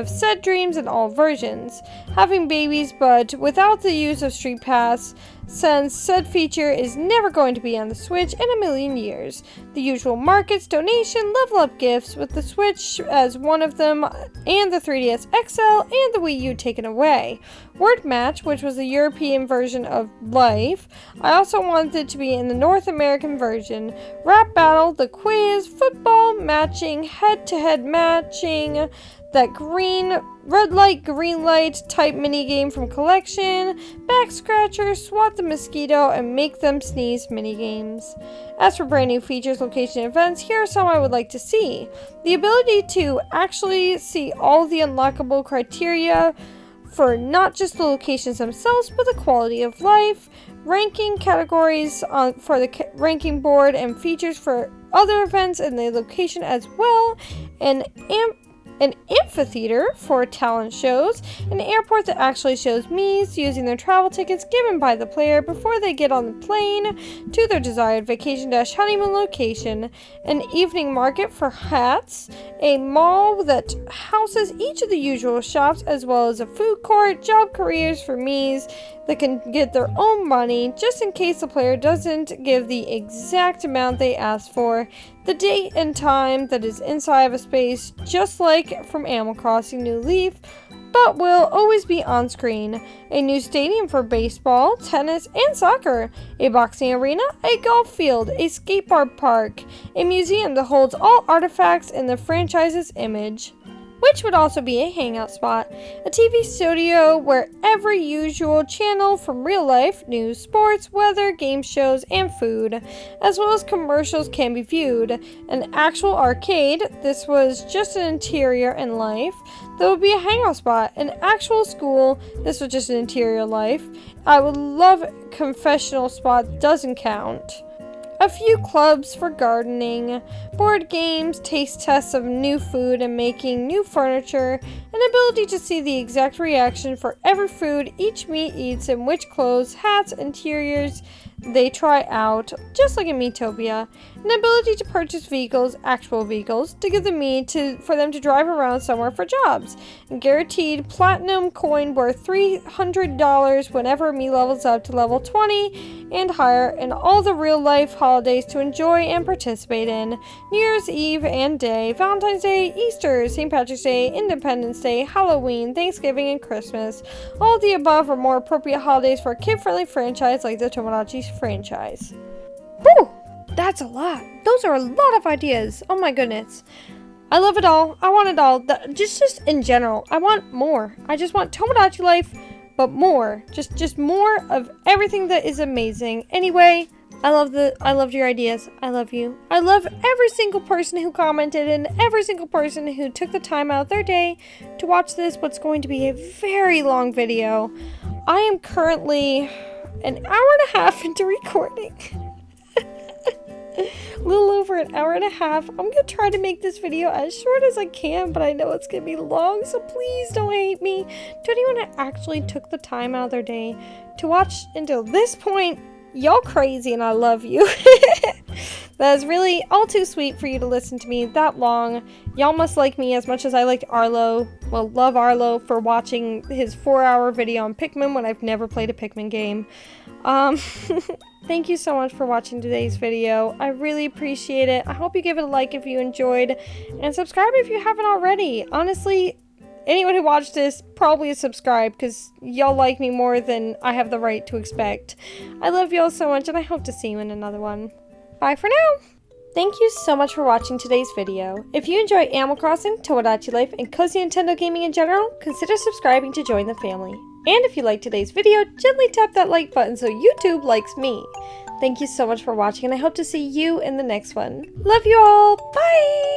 said dreams in all versions. Having babies, but without the use of Street Pass, since said feature is never going to be on the Switch in a million years. The usual markets, donation, level up gifts, with the Switch as one of them, and the 3DS XL and the Wii U taken away. Word Match, which was the European version of Life. I also wanted it to be in the North American version. Rap Battle, the quiz, football, matching, head-to-head matching, that red light, green light type minigame from Collection, Back Scratcher, Swat the Mosquito, and Make Them Sneeze minigames. As for brand new features, location, and events, here are some I would like to see. The ability to actually see all the unlockable criteria for not just the locations themselves, but the quality of life, ranking categories for the ranking board, and features for other events in the location as well, an amphitheater for talent shows, an airport that actually shows Miis using their travel tickets given by the player before they get on the plane to their desired vacation-honeymoon location, an evening market for hats, a mall that houses each of the usual shops, as well as a food court, job careers for Miis that can get their own money just in case the player doesn't give the exact amount they asked for, the date and time that is inside of a space just like from Animal Crossing New Leaf, but will always be on screen, a new stadium for baseball, tennis, and soccer, a boxing arena, a golf field, a skateboard park, a museum that holds all artifacts in the franchise's image, which would also be a hangout spot, a TV studio where every usual channel from real life, news, sports, weather, game shows, and food, as well as commercials can be viewed, an actual arcade, this was just an interior in life, there would be a hangout spot, an actual school, this was just an interior life, I would love confessional spot, doesn't count. A few clubs for gardening, board games, taste tests of new food and making new furniture, an ability to see the exact reaction for every food each Mii eats and which clothes, hats, interiors they try out, just like in Miitopia, an ability to purchase vehicles, actual vehicles, to give the Mii for them to drive around somewhere for jobs, and guaranteed platinum coin worth $300 whenever a Mii levels up to level 20 and higher, and all the real life holidays to enjoy and participate in, New Year's Eve and Day, Valentine's Day, Easter, St. Patrick's Day, Independence Day, Halloween, Thanksgiving, and Christmas. All of the above are more appropriate holidays for a kid-friendly franchise like the Tomodachi franchise. Whew! That's a lot. Those are a lot of ideas. Oh my goodness. I love it all. I want it all. Just in general. I want more. I just want Tomodachi Life, but more. Just more of everything that is amazing. Anyway, I loved your ideas. I love you. I love every single person who commented and every single person who took the time out of their day to watch this, what's going to be a very long video. I am currently an hour and a half into recording. A little over an hour and a half. I'm gonna try to make this video as short as I can, but I know it's gonna be long, so please don't hate me. To anyone that actually took the time out of their day to watch until this point, y'all crazy and I love you. That is really all too sweet for you to listen to me that long. Y'all must like me as much as I liked Arlo. Well, love Arlo for watching his 4-hour video on Pikmin when I've never played a Pikmin game. Thank you so much for watching today's video. I really appreciate it. I hope you give it a like if you enjoyed, and subscribe if you haven't already. Honestly, anyone who watched this probably is subscribed because y'all like me more than I have the right to expect. I love y'all so much, and I hope to see you in another one. Bye for now! Thank you so much for watching today's video. If you enjoy Animal Crossing, Tomodachi Life, and cozy Nintendo gaming in general, consider subscribing to join the family. And if you liked today's video, gently tap that like button so YouTube likes me. Thank you so much for watching, and I hope to see you in the next one. Love you all! Bye!